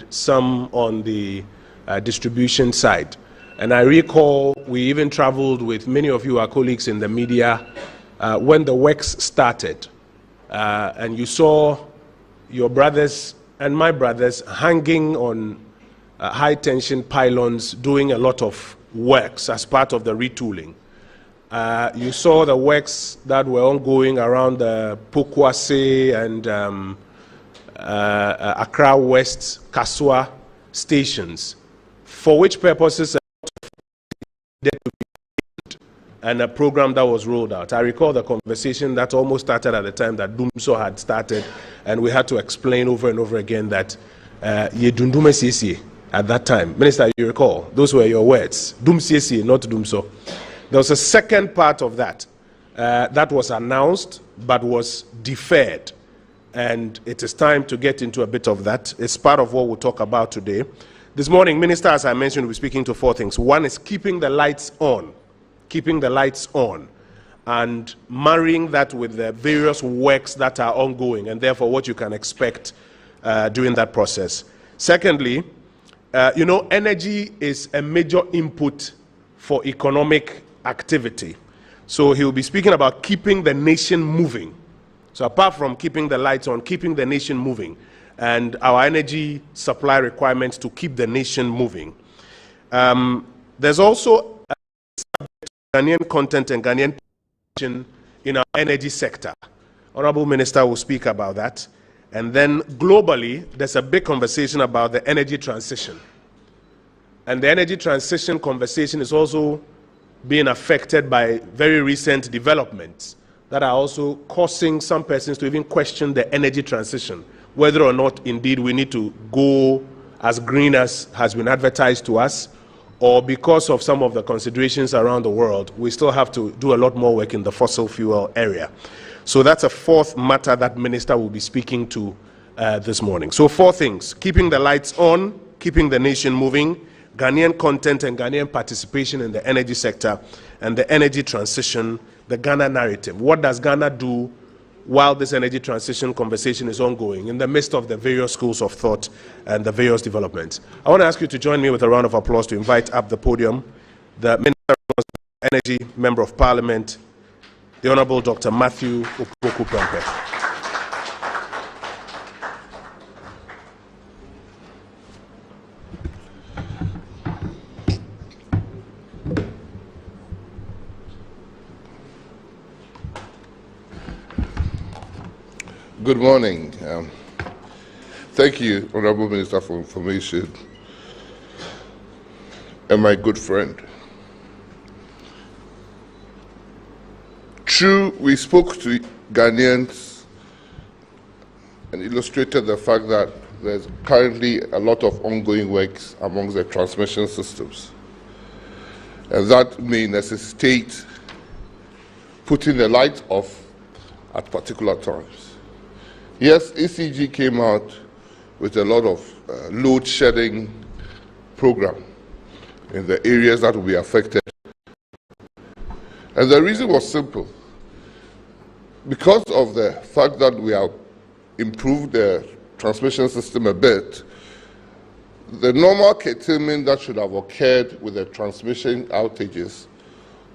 some on the distribution side. And I recall we even traveled with many of you, our colleagues in the media, when the works started. And you saw your brothers and my brothers hanging on high-tension pylons doing a lot of works as part of the retooling. You saw the works that were ongoing around the Pokwase and Accra West, Kaswa stations, for which purposes and a program that was rolled out. I recall the conversation that almost started at the time that Dumso had started, and we had to explain over and over again that Yedundume Sisi at that time. Minister, you recall, those were your words. Dum Sisi, not Dumso. There was a second part of that that was announced but was deferred. And it is time to get into a bit of that. It's part of what we'll talk about today. This morning, Minister, as I mentioned, we're speaking to four things. One is keeping the lights on, and marrying that with the various works that are ongoing, and therefore what you can expect during that process. Secondly, energy is a major input for economic activity. So he'll be speaking about keeping the nation moving. So apart from keeping the lights on, keeping the nation moving, and our energy supply requirements to keep the nation moving. There's also Ghanaian content and Ghanaian position in our energy sector. Honorable Minister will speak about that. And then globally, there's a big conversation about the energy transition. And the energy transition conversation is also being affected by very recent developments that are also causing some persons to even question the energy transition, whether or not indeed we need to go as green as has been advertised to us, or because of some of the considerations around the world, we still have to do a lot more work in the fossil fuel area. So that's a fourth matter that Minister will be speaking to this morning. So four things: keeping the lights on, keeping the nation moving, Ghanaian content and Ghanaian participation in the energy sector, and the energy transition, the Ghana narrative. What does Ghana do while this energy transition conversation is ongoing in the midst of the various schools of thought and the various developments? I want to ask you to join me with a round of applause to invite up the podium the Minister of Energy, Member of Parliament, the Honorable Dr. Matthew Opoku-Prempeh. Good morning. Thank you, Honorable Minister for Information, and my good friend. True, we spoke to Ghanaians and illustrated the fact that there's currently a lot of ongoing works amongst the transmission systems, and that may necessitate putting the lights off at particular times. Yes, ECG came out with a lot of load shedding program in the areas that will be affected. And the reason was simple. Because of the fact that we have improved the transmission system a bit, the normal curtailment that should have occurred with the transmission outages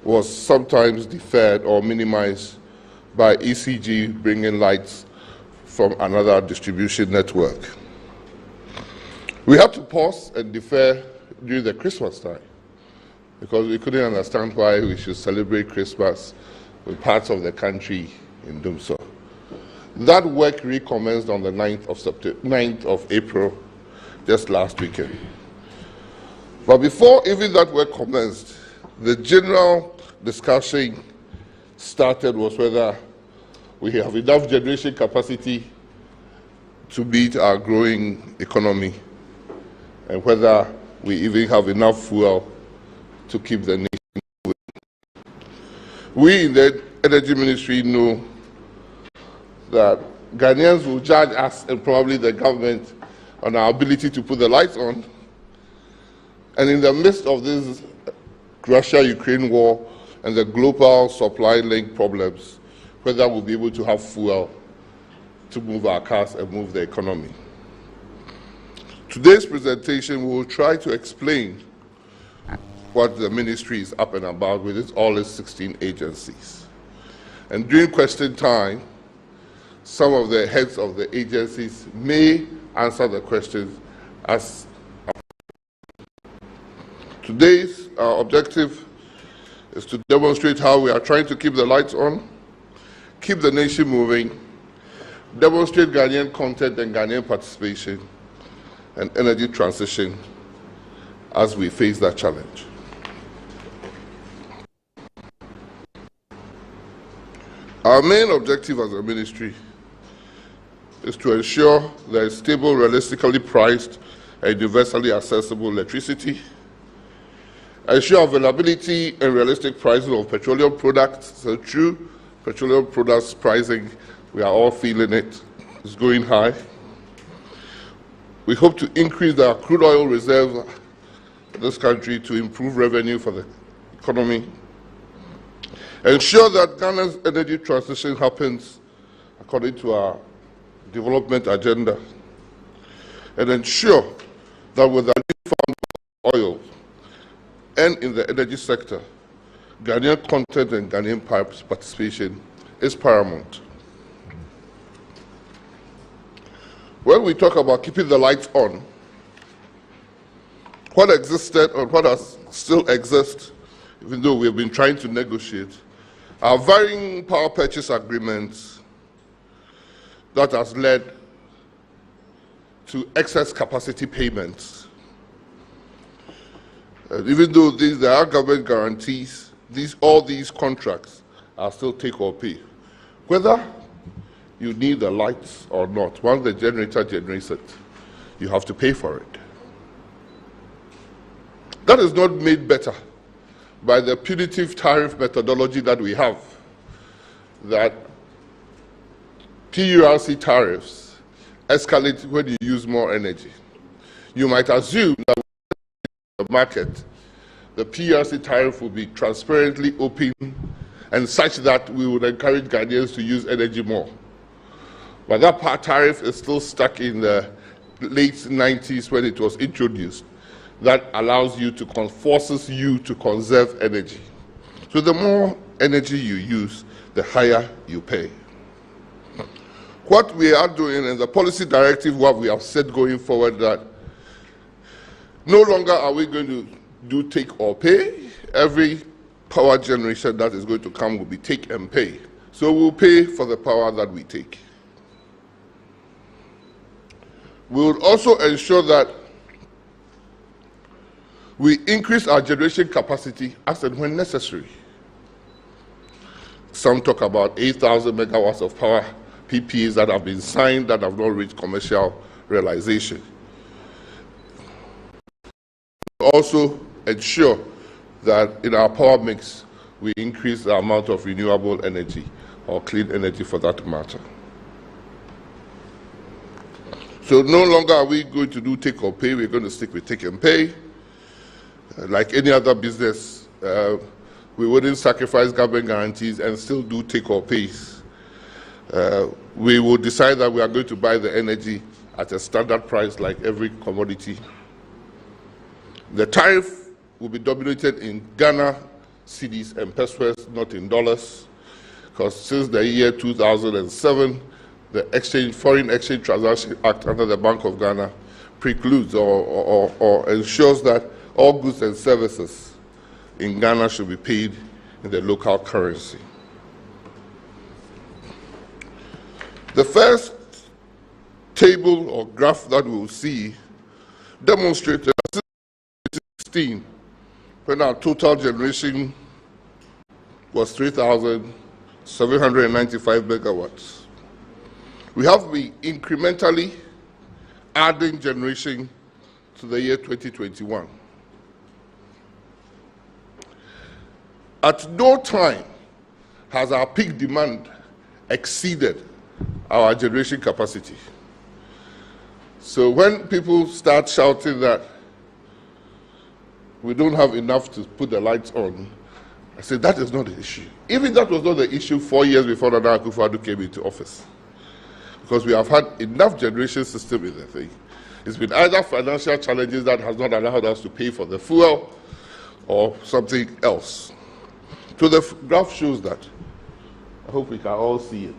was sometimes deferred or minimized by ECG bringing lights from another distribution network. We had to pause and defer during the Christmas time because we couldn't understand why we should celebrate Christmas with parts of the country in Dumso. That work recommenced on the 9th of April, just last weekend. But before even that work commenced, the general discussion started was whether we have enough generation capacity to meet our growing economy, and whether we even have enough fuel to keep the nation moving. We in the Energy Ministry know that Ghanaians will judge us and probably the government on our ability to put the lights on. And in the midst of this Russia-Ukraine war and the global supply link problems, whether we'll be able to have fuel to move our cars and move the economy. Today's presentation, we will try to explain what the ministry is up and about with all its 16 agencies. And during question time, some of the heads of the agencies may answer the questions as today's objective is to demonstrate how we are trying to keep the lights on, keep the nation moving, demonstrate Ghanaian content and Ghanaian participation, and energy transition as we face that challenge. Our main objective as a ministry is to ensure there is stable, realistically priced, and universally accessible electricity, ensure availability and realistic pricing of petroleum products. So true, petroleum products pricing, we are all feeling it, it's going high. We hope to increase our crude oil reserves in this country to improve revenue for the economy, ensure that Ghana's energy transition happens according to our development agenda, and ensure that with our newfound oil and in the energy sector, Ghanaian content and Ghanaian participation is paramount. When we talk about keeping the lights on, what existed or what still exists, even though we have been trying to negotiate, are varying power purchase agreements that has led to excess capacity payments. Even though there are government guarantees, all these contracts are still take or pay. Whether you need the lights or not, once the generator generates it, you have to pay for it. That is not made better by the punitive tariff methodology that we have, that PURC tariffs escalate when you use more energy. You might assume that in the market, the PURC tariff will be transparently open and such that we would encourage Ghanaians to use energy more. But that tariff is still stuck in the late 90s when it was introduced. That allows you to, forces you to conserve energy. So the more energy you use, the higher you pay. What we are doing in the policy directive, what we have said going forward, that no longer are we going to do take or pay. Every power generation that is going to come will be take and pay. So we'll pay for the power that we take. We will also ensure that we increase our generation capacity as and when necessary. Some talk about 8,000 megawatts of power PPAs that have been signed that have not reached commercial realization. Also ensure that in our power mix, we increase the amount of renewable energy or clean energy for that matter. So no longer are we going to do take or pay, we're going to stick with take and pay. Like any other business, we wouldn't sacrifice government guarantees and still do take or pays. We will decide that we are going to buy the energy at a standard price like every commodity. The tariff will be dominated in Ghana, cedis and pesos, not in dollars, because since the year 2007, the Foreign Exchange Transaction Act under the Bank of Ghana precludes or ensures that all goods and services in Ghana should be paid in the local currency. The first table or graph that we will see demonstrates that since 2016, when our total generation was 3,795 megawatts, we have been incrementally adding generation to the year 2021. At no time has our peak demand exceeded our generation capacity. So when people start shouting that we don't have enough to put the lights on, I said that is not the issue. Even that was not the issue 4 years before Nana Akufo-Addo came into office, because we have had enough generation system in the thing. It's been either financial challenges that has not allowed us to pay for the fuel or something else. So the graph shows that. I hope we can all see it.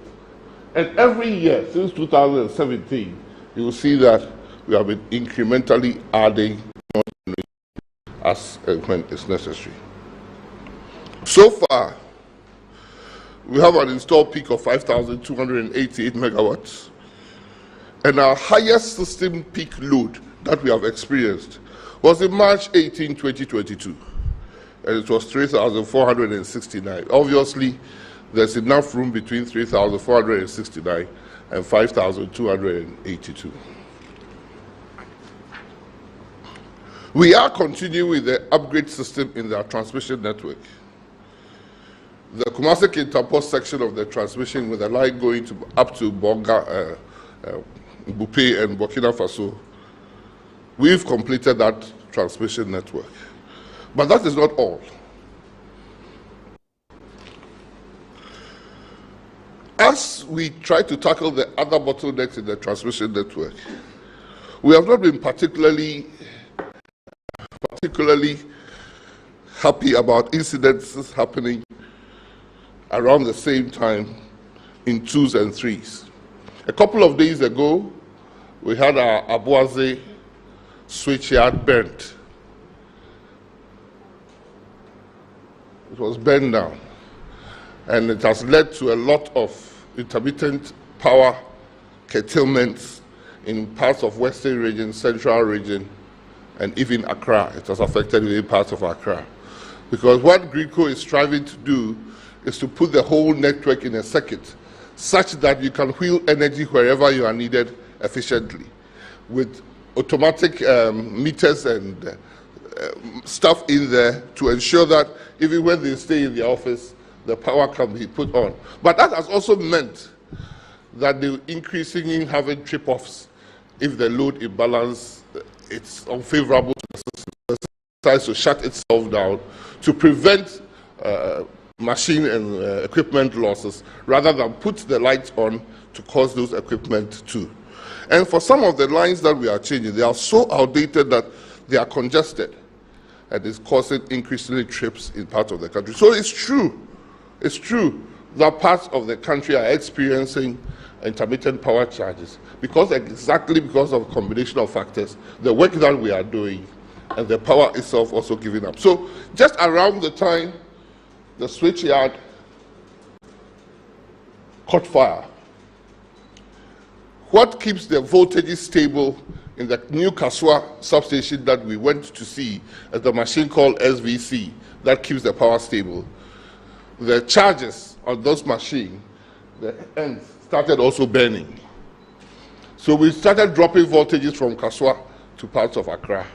And every year since 2017, you will see that we have been incrementally adding as and when it's necessary. So far, we have an installed peak of 5,288 megawatts, and our highest system peak load that we have experienced was in March 18, 2022, and it was 3,469. Obviously, there's enough room between 3,469 and 5,282. We are continuing with the upgrade system in our transmission network. The Kumasi-Kintampo section of the transmission, with a line going up to Bonga, Bupe, and Burkina Faso, we've completed that transmission network. But that is not all. As we try to tackle the other bottlenecks in the transmission network, we have not been particularly happy about incidences happening around the same time in 2s and 3s. A couple of days ago, we had our Abuaze switchyard burnt. It was burned down, and it has led to a lot of intermittent power curtailments in parts of Western region, Central region, and even Accra. It has affected even parts of Accra. Because what GRIDCO is striving to do is to put the whole network in a circuit such that you can wheel energy wherever you are needed efficiently, with automatic meters and stuff in there to ensure that even when they stay in the office, the power can be put on. But that has also meant that they're increasingly having trip-offs if the load imbalance it's unfavorable to the system. The system decides to shut itself down to prevent machine and equipment losses, rather than put the lights on to cause those equipment too. And for some of the lines that we are changing, they are so outdated that they are congested, and it's causing increasingly trips in parts of the country. So it's true that parts of the country are experiencing intermittent power charges exactly because of a combination of factors, the work that we are doing, and the power itself also giving up. So just around the time the switchyard caught fire, what keeps the voltages stable in the new Kaswa substation that we went to see at the machine called SVC that keeps the power stable? The charges on those machines, the ends started also burning. So we started dropping voltages from Kaswa to parts of Accra.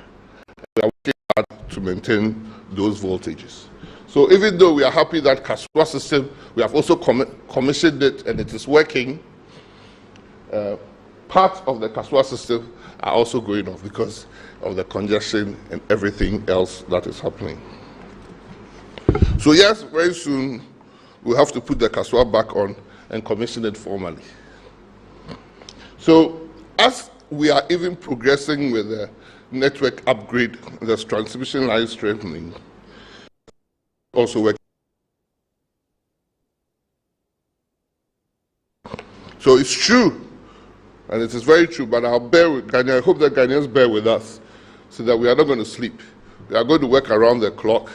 We are working hard to maintain those voltages. So even though we are happy that Kaswa system, we have also commissioned it and it is working, parts of the Kaswa system are also going off because of the congestion and everything else that is happening. So yes, very soon we'll have to put the Kaswa back on and commission it formally. So as we are even progressing with the network upgrade, the transmission line strengthening, also working. So it's true, and it is very true, but I'll bear with Ghanaians. I hope that Ghanaians bear with us so that we are not going to sleep. We are going to work around the clock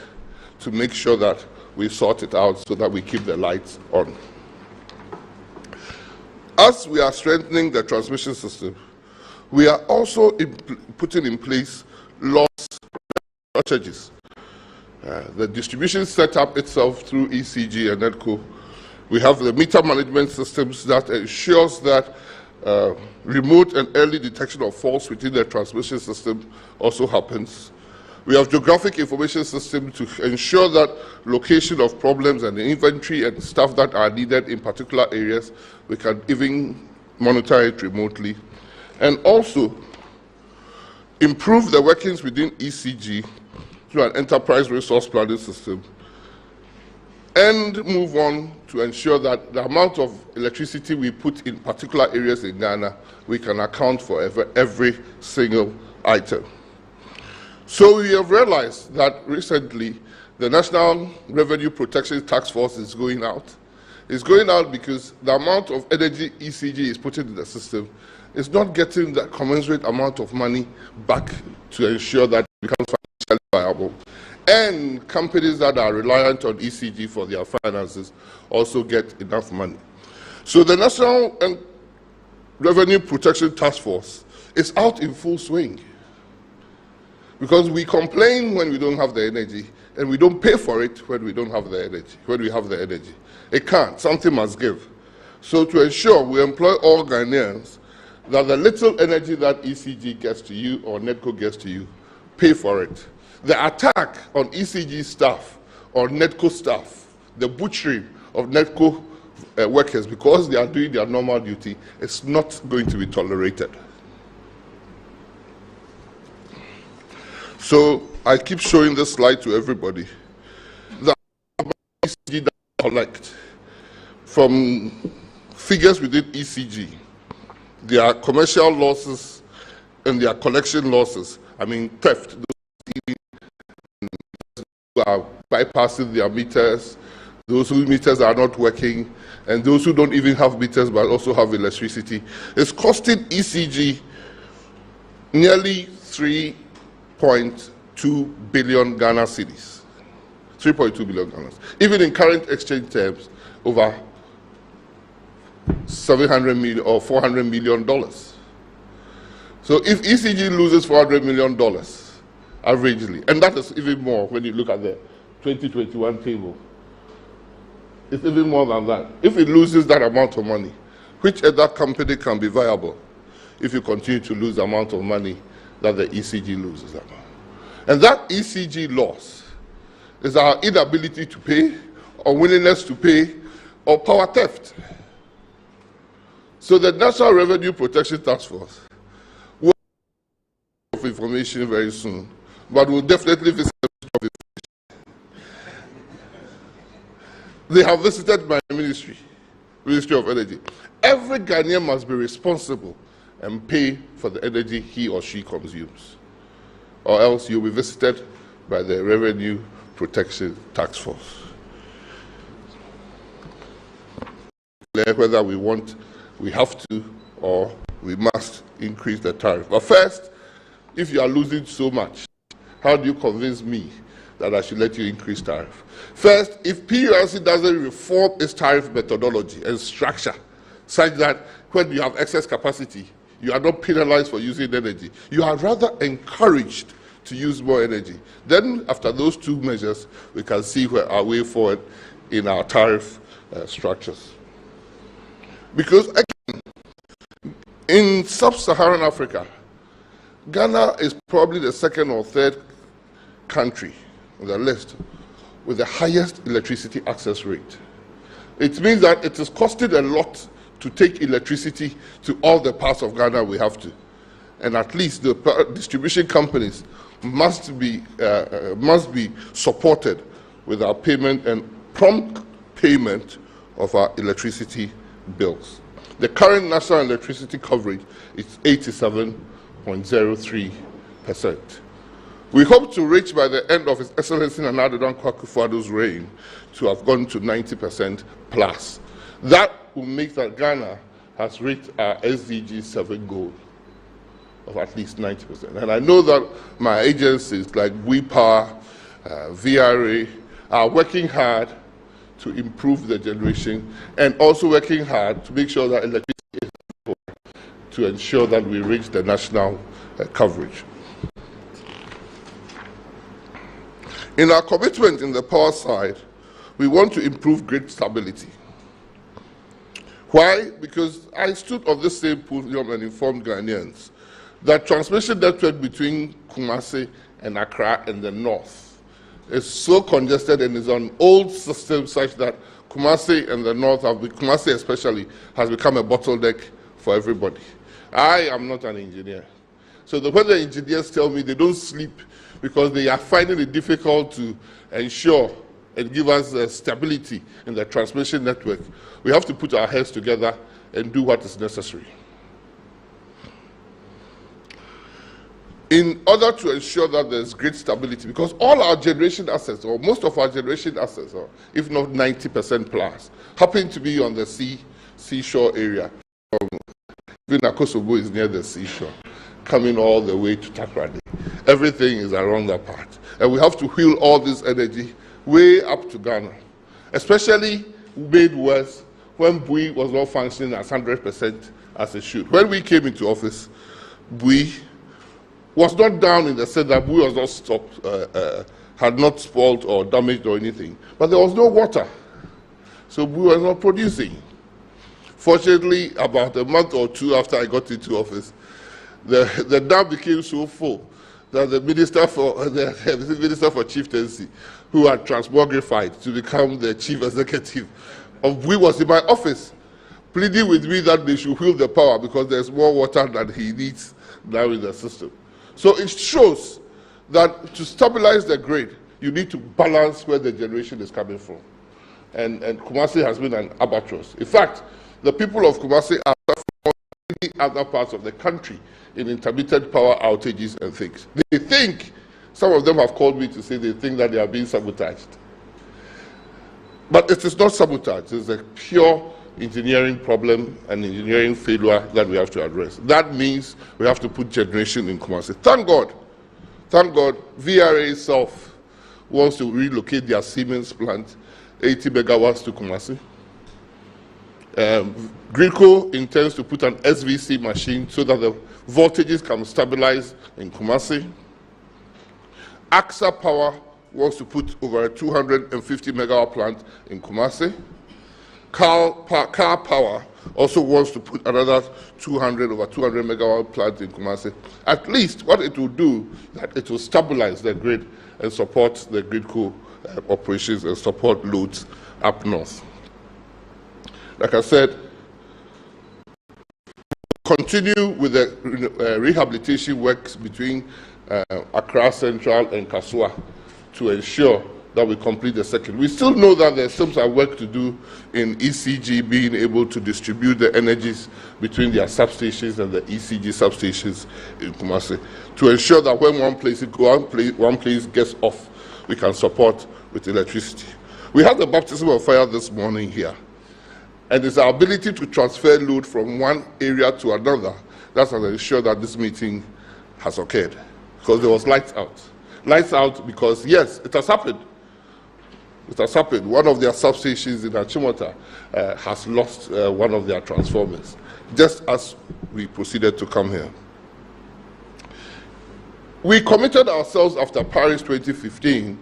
to make sure that we sort it out so that we keep the lights on. As we are strengthening the transmission system, we are also putting in place laws and charges. The distribution setup itself through ECG and NEDCO, we have the meter management systems that ensures that remote and early detection of faults within the transmission system also happens. We have geographic information system to ensure that location of problems and the inventory and stuff that are needed in particular areas, we can even monitor it remotely. And also improve the workings within ECG through an enterprise resource planning system, and move on to ensure that the amount of electricity we put in particular areas in Ghana, we can account for every single item. So we have realized that recently the National Revenue Protection Task Force is going out. It's going out because the amount of energy ECG is putting in the system is not getting the commensurate amount of money back to ensure that it becomes financially viable. And companies that are reliant on ECG for their finances also get enough money. So the National Revenue Protection Task Force is out in full swing. Because we complain when we don't have the energy, and we don't pay for it when we don't have the energy, when we have the energy. It can't. Something must give. So to ensure we employ all Ghanaians, that the little energy that ECG gets to you or NEDCO gets to you, pay for it. The attack on ECG staff or NEDCO staff, the butchery of NEDCO workers because they are doing their normal duty, is not going to be tolerated. So I keep showing this slide to everybody. The ECG that we collect from figures within ECG, their commercial losses and their collection losses, I mean theft, who are bypassing their meters, those whose meters are not working, and those who don't even have meters but also have electricity. It's costing ECG nearly 3.2 billion Ghana cedis. 3.2 billion Ghana. Even in current exchange terms, over 700 million or $400 million. So if ECG loses $400 million averagely, and that is even more when you look at the 2021 table, it's even more than that. If it loses that amount of money, which other company can be viable if you continue to lose the amount of money that the ECG loses? And that ECG loss is our inability to pay, or willingness to pay, or power theft. So the National Revenue Protection Task Force will have information very soon, but will definitely visit the They have visited my Ministry of Energy. Every Ghanaian must be responsible and pay for the energy he or she consumes, or else you'll be visited by the Revenue Protection Task Force. Whether we have to, or we must increase the tariff. But first, if you are losing so much, how do you convince me that I should let you increase tariff? First, if PURC doesn't reform its tariff methodology and structure such that when you have excess capacity, you are not penalized for using energy, you are rather encouraged to use more energy. Then, after those two measures, we can see our way forward in our tariff structures. Because, again, in sub-Saharan Africa, Ghana is probably the second or third country on the list with the highest electricity access rate. It means that it is costing a lot to take electricity to all the parts of Ghana we have to. And at least the distribution companies must be supported with our payment and prompt payment of our electricity bills. The current national electricity coverage is 87.03%. We hope to reach by the end of His Excellency Nana Addo Dankwa Akufo-Addo's reign to have gone to 90% plus. That will make that Ghana has reached our SDG 7 goal of at least 90%. And I know that my agencies like WePower, VRA are working hard to improve the generation and also working hard to make sure that electricity is to ensure that we reach the national coverage. In our commitment in the power side, we want to improve grid stability. Why? Because I stood on this same podium and informed Ghanaians that transmission network between Kumasi and Accra in the north is so congested and is an old system such that Kumasi and the north, Kumasi especially, has become a bottleneck for everybody. I am not an engineer. So when the engineers tell me they don't sleep because they are finding it difficult to ensure and give us stability in the transmission network, we have to put our heads together and do what is necessary. In order to ensure that there's great stability, because all our generation assets, or most of our generation assets, or if not 90% plus, happen to be on the seashore area. Even Akosobo is near the seashore, coming all the way to Takrady. Everything is around that part. And we have to wheel all this energy way up to Ghana, especially made worse when Bui was not functioning as 100% as it should. When we came into office, Bui was not down in the sense that Bui was not stopped, had not spoiled or damaged or anything, but there was no water, so Bui was not producing. Fortunately, about a month or two after I got into office, the dam became so full that the Minister for Chieftaincy, who had transmogrified to become the Chief Executive of Bui, was in my office, pleading with me that they should wheel the power because there's more water than he needs now in the system. So it shows that to stabilize the grid, you need to balance where the generation is coming from. And Kumasi has been an albatross. In fact, the people of Kumasi are suffering in other parts of the country in intermittent power outages and things. They think, some of them have called me to say they think that they are being sabotaged. But it is not sabotage, it's a pure engineering problem and engineering failure that we have to address. That means we have to put generation in Kumasi. Thank God, VRA itself wants to relocate their Siemens plant, 80 megawatts to Kumasi. Gridco intends to put an SVC machine so that the voltages can stabilize in Kumasi. AXA Power wants to put over a 250 megawatt plant in Kumasi. Car Power also wants to put another over 200 megawatt plant in Kumasi. At least what it will do, that it will stabilize the grid and support the Gridco operations and support loads up north. Like I said, continue with the rehabilitation works between Accra Central and Kasua to ensure that we complete the circuit. We still know that there's some work to do in ECG being able to distribute the energies between their substations and the ECG substations in Kumasi to ensure that when one place gets off, we can support with electricity. We had the baptism of fire this morning here, and it's our ability to transfer load from one area to another that's going to ensure that this meeting has occurred, because there was lights out. Lights out because, yes, it has happened. It has happened. One of their substations in Achimota has lost one of their transformers, just as we proceeded to come here. We committed ourselves after Paris 2015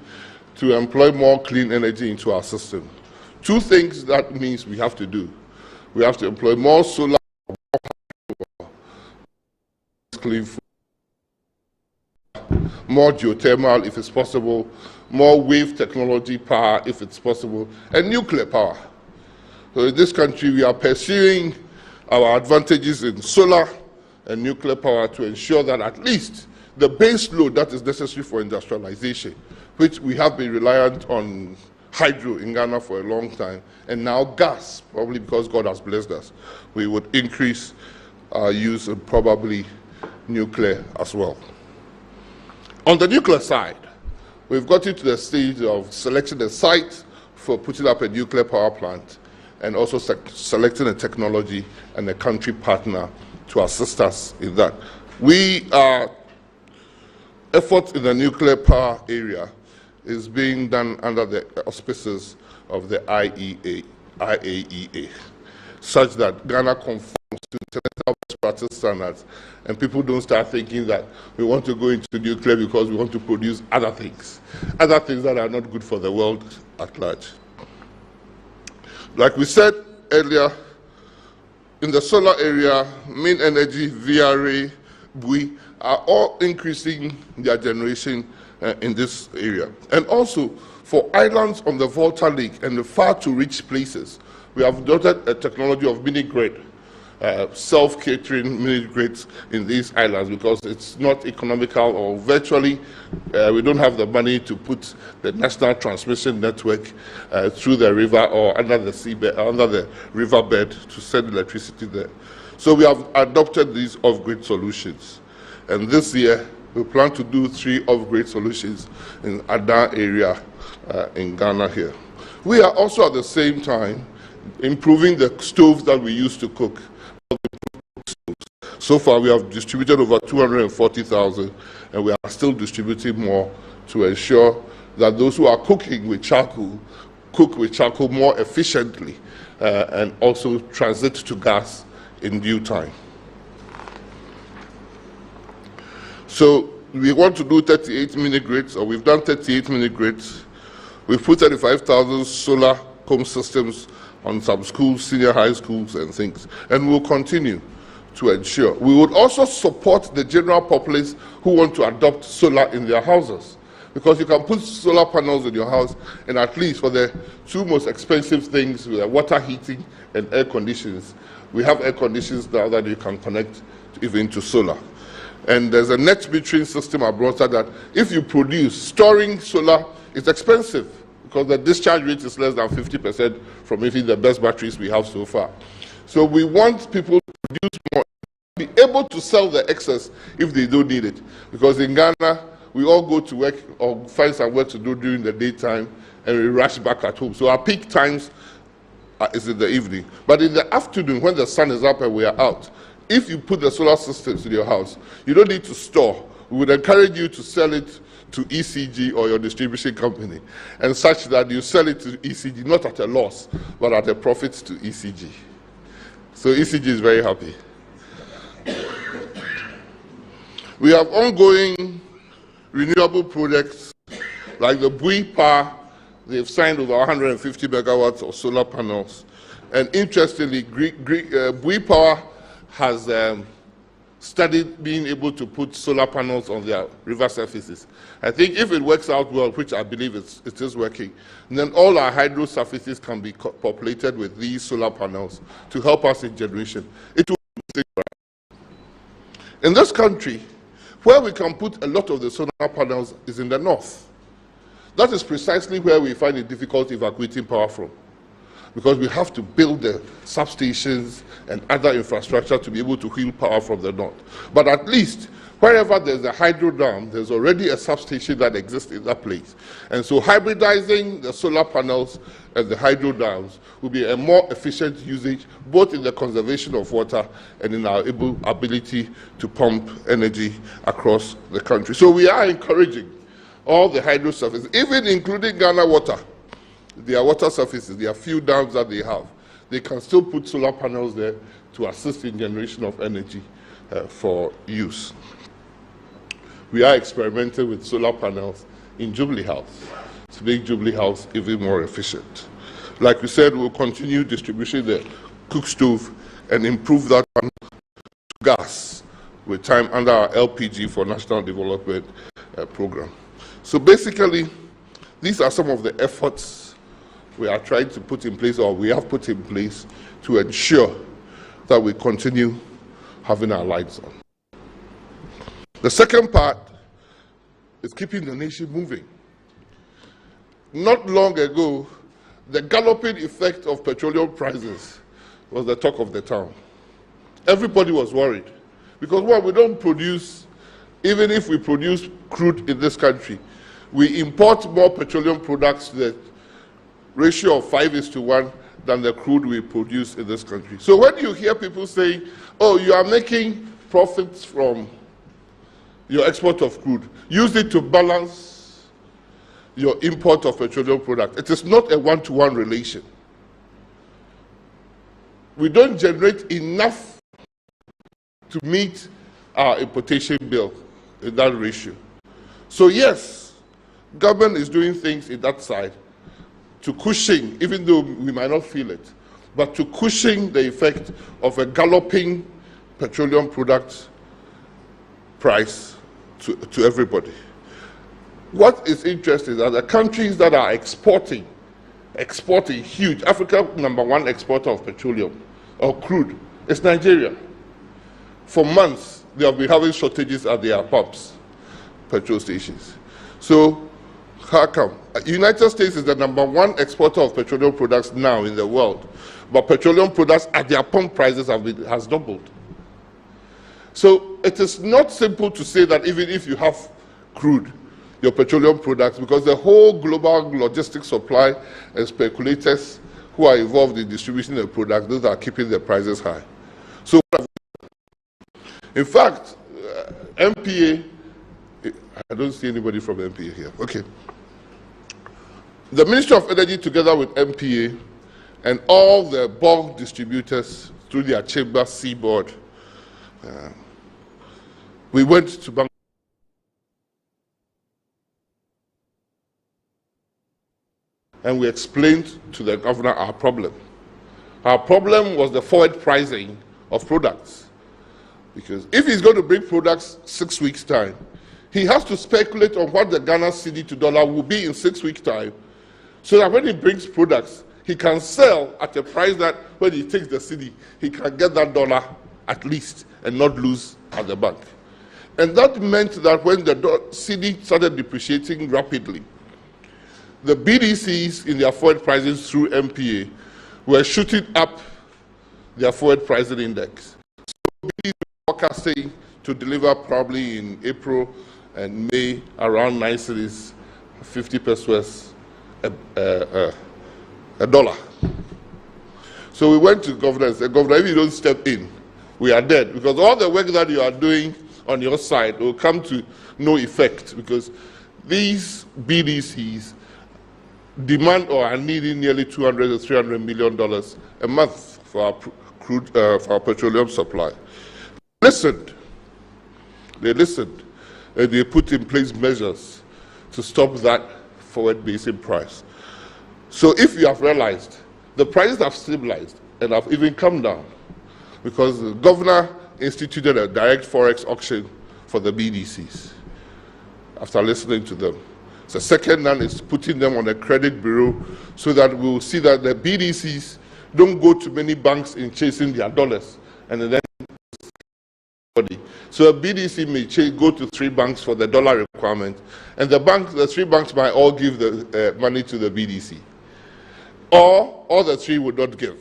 to employ more clean energy into our system. Two things that means we have to do. We have to employ more solar, more clean food, more geothermal if it's possible, more wave technology power if it's possible, and nuclear power. So in this country, we are pursuing our advantages in solar and nuclear power to ensure that at least the base load that is necessary for industrialization, which we have been reliant on hydro in Ghana for a long time, and now gas, probably because God has blessed us, we would increase our use of probably nuclear as well. On the nuclear side, we've gotten to the stage of selecting a site for putting up a nuclear power plant and also selecting a technology and a country partner to assist us in that. Our effort in the nuclear power area is being done under the auspices of the IAEA, such that Ghana conforms to international best practice standards, and people don't start thinking that we want to go into nuclear because we want to produce other things that are not good for the world at large. Like we said earlier, in the solar area, Main Energy, VRA, Bui are all increasing their generation in this area. And also, for islands on the Volta Lake and the far-to-reach places, we have adopted a technology of mini-grid, self-catering mini-grids in these islands because it's not economical or virtually we don't have the money to put the national transmission network through the river or under the seabed, under the riverbed to send electricity there. So we have adopted these off-grid solutions. And this year, we plan to do 3 off-grid solutions in Ada area in Ghana here. We are also at the same time improving the stoves that we use to cook. So far, we have distributed over 240,000, and we are still distributing more to ensure that those who are cooking with charcoal cook with charcoal more efficiently and also transit to gas in due time. So we want to do 38 mini-grids, or we've done 38 mini-grids. We've put 35,000 solar home systems on some schools, senior high schools and things, and we'll continue to ensure. We would also support the general populace who want to adopt solar in their houses, because you can put solar panels in your house, and at least for the 2 most expensive things, water heating and air conditions, we have air conditions now that you can connect even to solar. And there's a net metering system abroad that if you produce, storing solar is expensive because the discharge rate is less than 50% from even the best batteries we have so far. So we want people to produce more, be able to sell the excess if they don't need it. Because in Ghana, we all go to work or find some work to do during the daytime and we rush back at home. So our peak times is in the evening. But in the afternoon, when the sun is up and we are out, if you put the solar systems in your house, you don't need to store. We would encourage you to sell it to ECG or your distribution company, and such that you sell it to ECG not at a loss, but at a profit to ECG. So ECG is very happy. We have ongoing renewable projects like the Bui Power. They've signed over 150 megawatts of solar panels. And interestingly, Bui Power has studied being able to put solar panels on their river surfaces. I think if it works out well, which I believe it is working, then all our hydro surfaces can be populated with these solar panels to help us in generation. It will be in this country, where we can put a lot of the solar panels is in the north. That is precisely where we find it difficult evacuating power from, because we have to build the substations and other infrastructure to be able to wheel power from the north. But at least, wherever there's a hydro dam, there's already a substation that exists in that place. And so hybridizing the solar panels and the hydro dams will be a more efficient usage, both in the conservation of water and in our ability to pump energy across the country. So we are encouraging all the hydro surfaces, even including Ghana Water, their water surfaces, there are few dams that they have. They can still put solar panels there to assist in generation of energy for use. We are experimenting with solar panels in Jubilee House to make Jubilee House even more efficient. Like we said, we'll continue distributing the cook stove and improve that one to gas with time under our LPG for National Development Program. So basically, these are some of the efforts we are trying to put in place, or we have put in place, to ensure that we continue having our lights on. The second part is keeping the nation moving. Not long ago, the galloping effect of petroleum prices was the talk of the town. Everybody was worried because, well, we don't produce, even if we produce crude in this country, we import more petroleum products. The ratio of 5:1 than the crude we produce in this country. So when you hear people saying, oh, you are making profits from your export of crude, use it to balance your import of petroleum product. It is not a one-to-one relation. We don't generate enough to meet our importation bill in that ratio. So yes, government is doing things in that side to cushion, even though we might not feel it, but to cushion the effect of a galloping petroleum product price to everybody. What is interesting are the countries that are exporting huge. Africa, #1 exporter of petroleum or crude, It's Nigeria. For months, they have been having shortages at their pumps, petrol stations. So, how come? United States is the #1 exporter of petroleum products now in the world, but petroleum products at their pump prices has doubled. So it is not simple to say that even if you have crude, your petroleum products, because the whole global logistics supply and speculators who are involved in distributing the products, those are keeping the prices high. So, in fact, MPA, I don't see anybody from MPA here. Okay. The Ministry of Energy, together with MPA and all the bulk distributors through their chamber seaboard, we went to Bangladesh and we explained to the governor our problem. Our problem was the forward pricing of products. Because if he's going to bring products 6 weeks' time, he has to speculate on what the Ghana cedi to dollar will be in 6 weeks' time, so that when he brings products, he can sell at a price that when he takes the cedi, he can get that dollar at least and not lose at the bank. And that meant that when the cedi started depreciating rapidly, the BDCs in their forward prices through MPA were shooting up their forward pricing index. So BDC forecasting to deliver probably in April and May around 9 cedis, 50 pesos a dollar. So we went to the governor and said, Governor, if you don't step in, we are dead, because all the work that you are doing on your side will come to no effect, because these BDCs demand or are needing nearly $200 to $300 million a month for our crude, for our petroleum supply. They listened, and they put in place measures to stop that forward basing price. So if you have realized, the prices have stabilized and have even come down, because the governor instituted a direct forex auction for the BDCs after listening to them. The second one is putting them on a credit bureau so that we will see that the BDCs don't go to many banks in chasing their dollars and then so a BDC may go to 3 banks for the dollar requirement, and the 3 banks might all give the money to the BDC, or all the 3 would not give.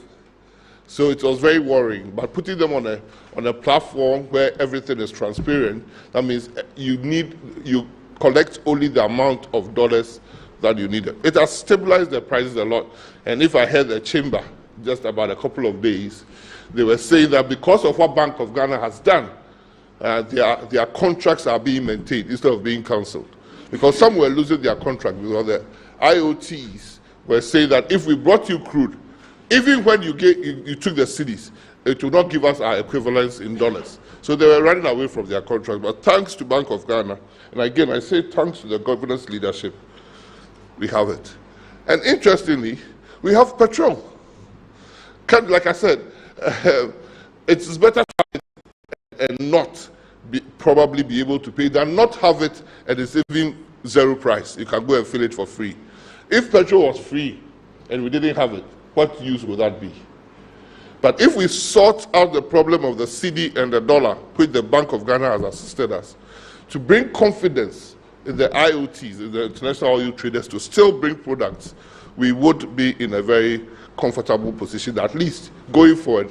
So it was very worrying. But putting them on a platform where everything is transparent, that means you collect only the amount of dollars that you need. It has stabilized the prices a lot. And if I heard the chamber just about a couple of days, they were saying that because of what Bank of Ghana has done, their contracts are being maintained instead of being cancelled. Because some were losing their contract because the IOTs were saying that if we brought you crude, even when you took the cedis, it would not give us our equivalents in dollars. So they were running away from their contract. But thanks to Bank of Ghana, and again I say thanks to the governor's leadership, we have it. And interestingly, we have petrol. Like I said, it's better to have it and not probably be able to pay than not have it and it's even zero price. You can go and fill it for free. If petrol was free and we didn't have it, what use would that be? But if we sort out the problem of the cedi and the dollar, which the Bank of Ghana has assisted us, to bring confidence in the IOTs, in the international oil traders, to still bring products, we would be in a very comfortable position that at least going forward,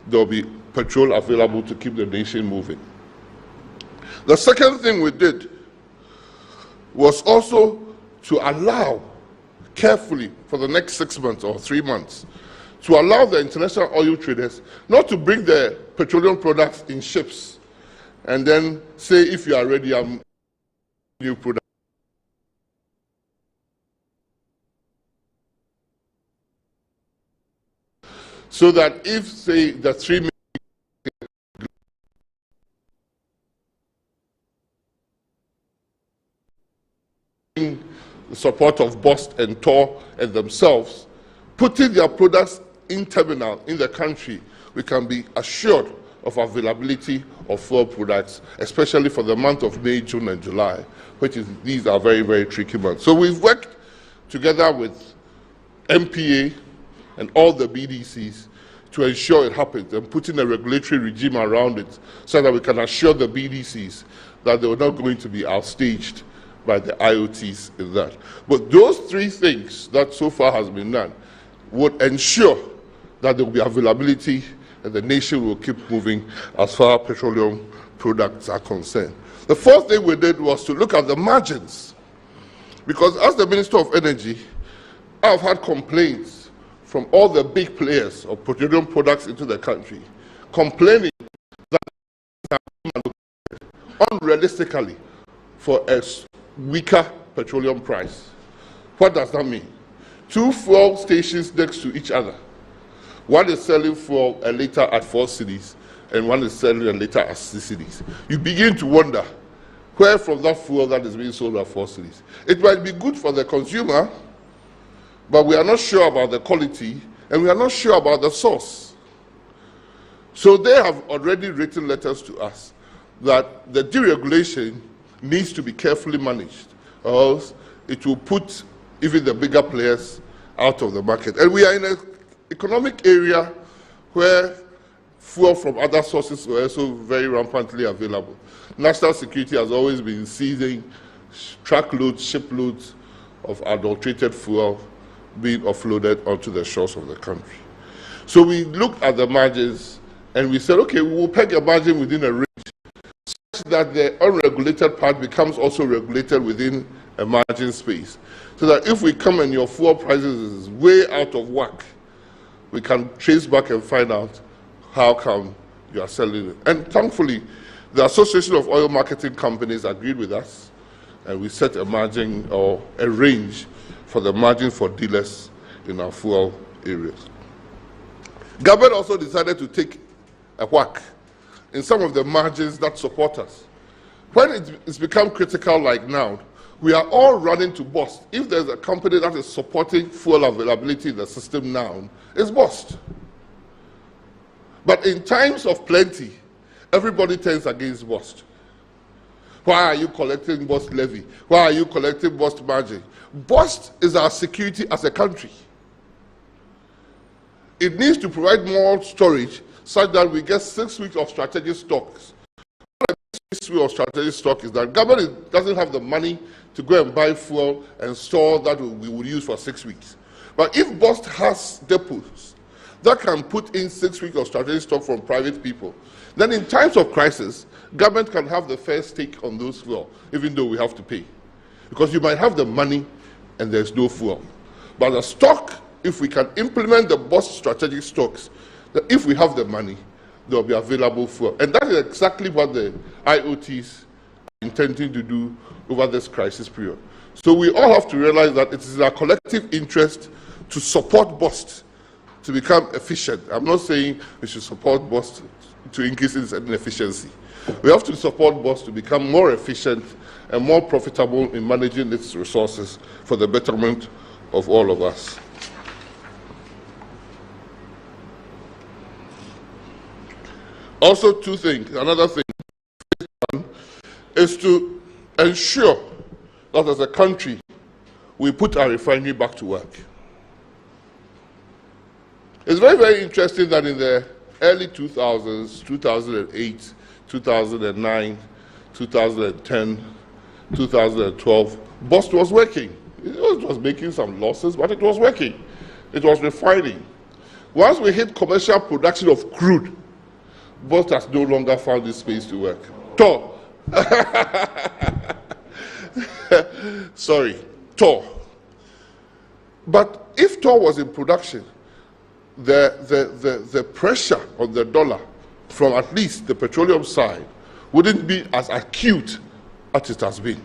there will be petrol available to keep the nation moving. The second thing we did was also to allow carefully for the next 6 months or 3 months, to allow the international oil traders not to bring the petroleum products in ships and then say, if you are ready, I'm new product. So that if, say, the 3 million the support of BOST and TOR and themselves, putting their products in terminal in the country, we can be assured of availability of fuel products, especially for the month of May, June, and July, these are very, very tricky months. So we've worked together with MPA and all the BDCs to ensure it happens and putting a regulatory regime around it so that we can assure the BDCs that they are not going to be outstaged by the IOTs in that. But those three things that so far has been done would ensure that there will be availability and the nation will keep moving as far as petroleum products are concerned. The fourth thing we did was to look at the margins, because as the Minister of Energy, I've had complaints from all the big players of petroleum products into the country, complaining that unrealistically for a weaker petroleum price. What does that mean? Two fuel stations next to each other. One is selling fuel a litre at 4 cedis, and one is selling a litre at 6 cedis. You begin to wonder where from that fuel that is being sold at 4 cedis. It might be good for the consumer, but we are not sure about the quality, and we are not sure about the source. So they have already written letters to us that the deregulation needs to be carefully managed, or else it will put even the bigger players out of the market. And we are in an economic area where fuel from other sources were also very rampantly available. National security has always been seizing truckloads, shiploads of adulterated fuel being offloaded onto the shores of the country. So we looked at the margins and we said, okay, we will peg a margin within a range such that the unregulated part becomes also regulated within a margin space. So that if we come and your fuel prices is way out of whack, we can trace back and find out how come you are selling it. And thankfully, the Association of Oil Marketing Companies agreed with us, and we set a margin or a range for the margin for dealers in our fuel areas. Government also decided to take a whack in some of the margins that support us. When it's become critical like now, we are all running to bust. If there's a company that is supporting fuel availability in the system now, it's bust. But in times of plenty, everybody turns against bust. Why are you collecting bust levy? Why are you collecting bust margin? Bust is our security as a country. It needs to provide more storage such that we get 6 weeks of strategic stocks. 6 weeks of strategic stock is that government doesn't have the money to go and buy fuel and store that we would use for 6 weeks. But if bust has depots that can put in 6 weeks of strategic stock from private people, then in times of crisis, government can have the first take on those fuel, even though we have to pay. Because you might have the money and there's no fuel. But the stock, if we can implement the bust strategic stocks, that if we have the money, there will be available fuel. And that is exactly what the IOTs are intending to do over this crisis period. So we all have to realize that it is in our collective interest to support bust to become efficient. I'm not saying we should support bust to increase its efficiency. We have to support bust to become more efficient and more profitable in managing its resources for the betterment of all of us. Also, two things. Another thing is to ensure that as a country, we put our refinery back to work. It's very, very interesting that in the early 2000s, 2008, 2009, 2010, 2012, bust was working. It was making some losses, but it was working. It was refining. Once we hit commercial production of crude, bust has no longer found this space to work. Tor. Sorry, Tor. But if Tor was in production, the pressure on the dollar from at least the petroleum side wouldn't be as acute as it has been.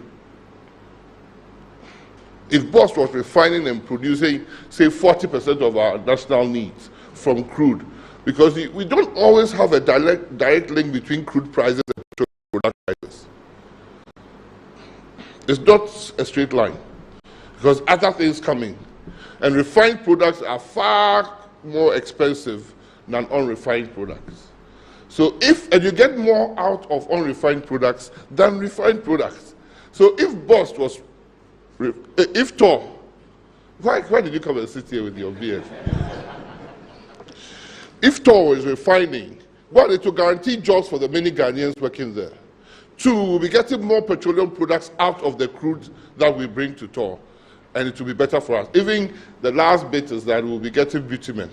If Boss was refining and producing, say, 40% of our national needs from crude, because we don't always have a direct link between crude prices and petroleum product prices. It's not a straight line, because other things come in. And refined products are far more expensive than unrefined products. So and you get more out of unrefined products than refined products. So if Boss was, if Tor, why did you come and sit here with your beard? If Tor is refining, one, it will guarantee jobs for the many Ghanaians working there. Two, we'll be getting more petroleum products out of the crude that we bring to Tor, and it will be better for us. Even the last bit is that we'll be getting bitumen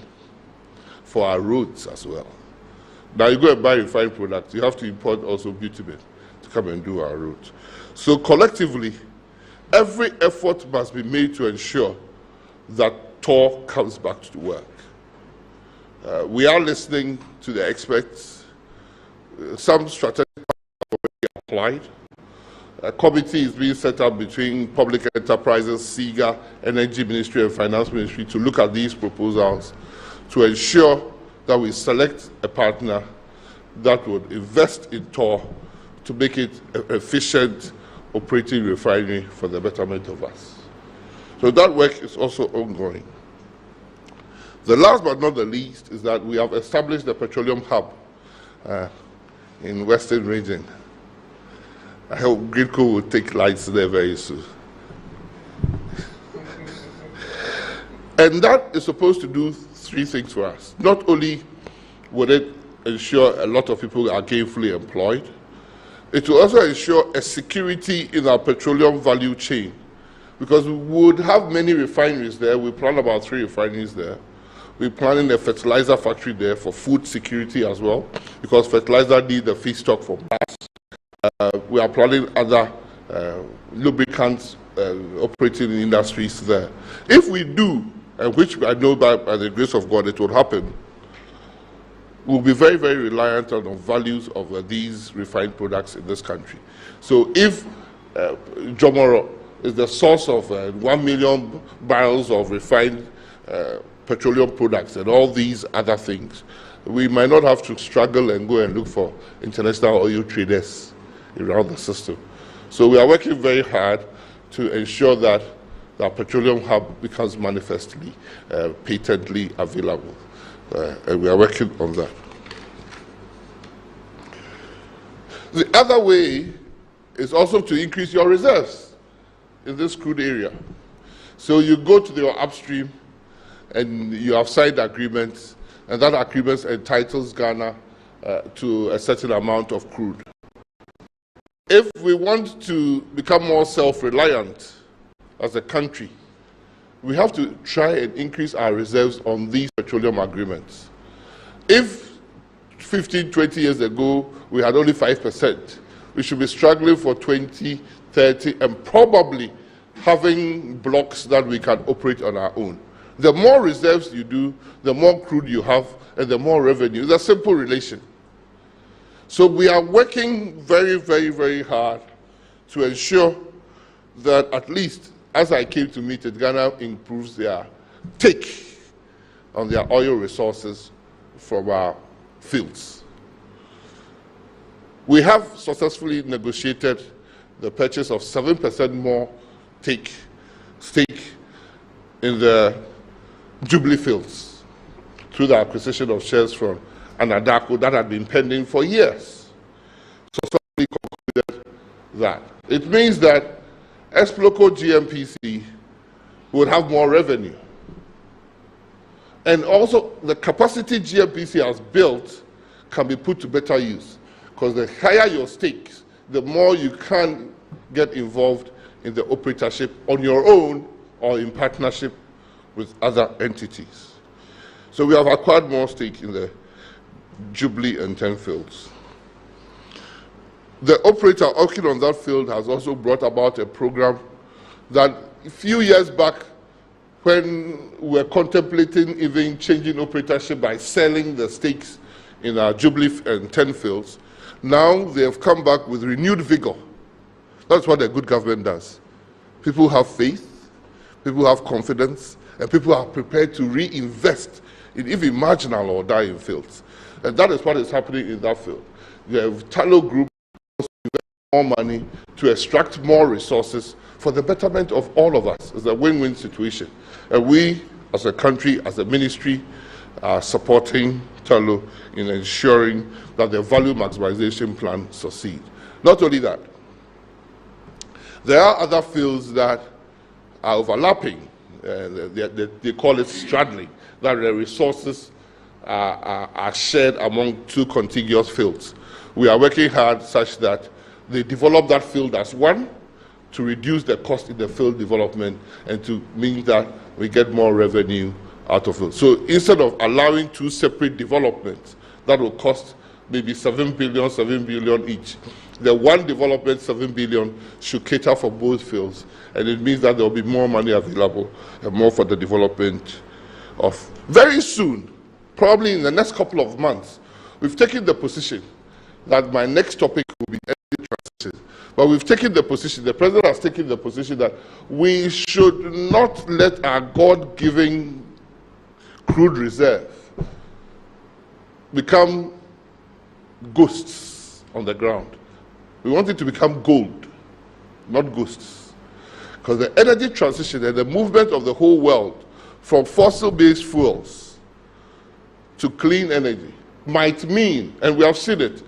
for our roads as well. Now you go and buy refined products, you have to import also bitumen to come and do our roads. So collectively, every effort must be made to ensure that Tor comes back to work. We are listening to the experts. Some strategic are already applied. A committee is being set up between Public Enterprises, SIGA, Energy Ministry and Finance Ministry to look at these proposals to ensure that we select a partner that would invest in Tor to make it an efficient operating refinery for the betterment of us. So that work is also ongoing. The last but not the least is that we have established the Petroleum Hub in Western Region. I hope Gridco will take lights there very soon. And that is supposed to do three things for us. Not only would it ensure a lot of people are gainfully employed, it will also ensure a security in our petroleum value chain, because we would have many refineries there. We plan about 3 refineries there. We're planning a fertilizer factory there for food security as well, because fertilizer needs the feedstock for gas. We are planning other lubricants operating in industries there. If we do, and which I know by the grace of God it will happen, we'll be very, very reliant on the values of these refined products in this country. So if Jomoro is the source of 1 million barrels of refined petroleum products and all these other things, we might not have to struggle and go and look for international oil traders around the system. So we are working very hard to ensure that the Petroleum Hub becomes manifestly, patently available. And we are working on that. The other way is also to increase your reserves in this crude area. So you go to your upstream and you have signed agreements, and that agreement entitles Ghana to a certain amount of crude. If we want to become more self-reliant as a country, we have to try and increase our reserves on these petroleum agreements. If 15, 20 years ago we had only 5%, we should be struggling for 20, 30, and probably having blocks that we can operate on our own. The more reserves you do, the more crude you have, and the more revenue. It's a simple relation. So we are working very, very, very hard to ensure that at least, as I came to meet it, Ghana improves their take on their oil resources from our fields. We have successfully negotiated the purchase of 7% more stake in the Jubilee fields through the acquisition of shares from Anadako that had been pending for years. Successfully concluded that. It means that Exploco GMPC would have more revenue. And also the capacity GMPC has built can be put to better use, because the higher your stakes, the more you can get involved in the operatorship on your own or in partnership with other entities. So we have acquired more stake in the Jubilee and 10 fields. The operator working on that field has also brought about a program that a few years back, when we were contemplating even changing operatorship by selling the stakes in our Jubilee and 10 fields, now they have come back with renewed vigor. That's what a good government does. People have faith, people have confidence, and people are prepared to reinvest in even marginal or dying fields. And that is what is happening in that field. The Tallow Group wants to invest more money to extract more resources for the betterment of all of us. It's a win-win situation. And we, as a country, as a ministry, are supporting Tallow in ensuring that the value maximization plan succeeds. Not only that, there are other fields that are overlapping. They call it straddling, that the resources are shared among 2 contiguous fields. We are working hard such that they develop that field as one to reduce the cost in the field development and to mean that we get more revenue out of it. So instead of allowing 2 separate developments that will cost maybe 7 billion each, the one development, 7 billion, should cater for both fields. And it means that there will be more money available and more for the development of. Very soon, probably in the next couple of months, we've taken the position that my next topic will be energy transition. But we've taken the position, the president has taken the position that we should not let our God-given crude reserve become ghosts on the ground. We want it to become gold, not ghosts. Because the energy transition and the movement of the whole world from fossil-based fuels to clean energy might mean, and we have seen it,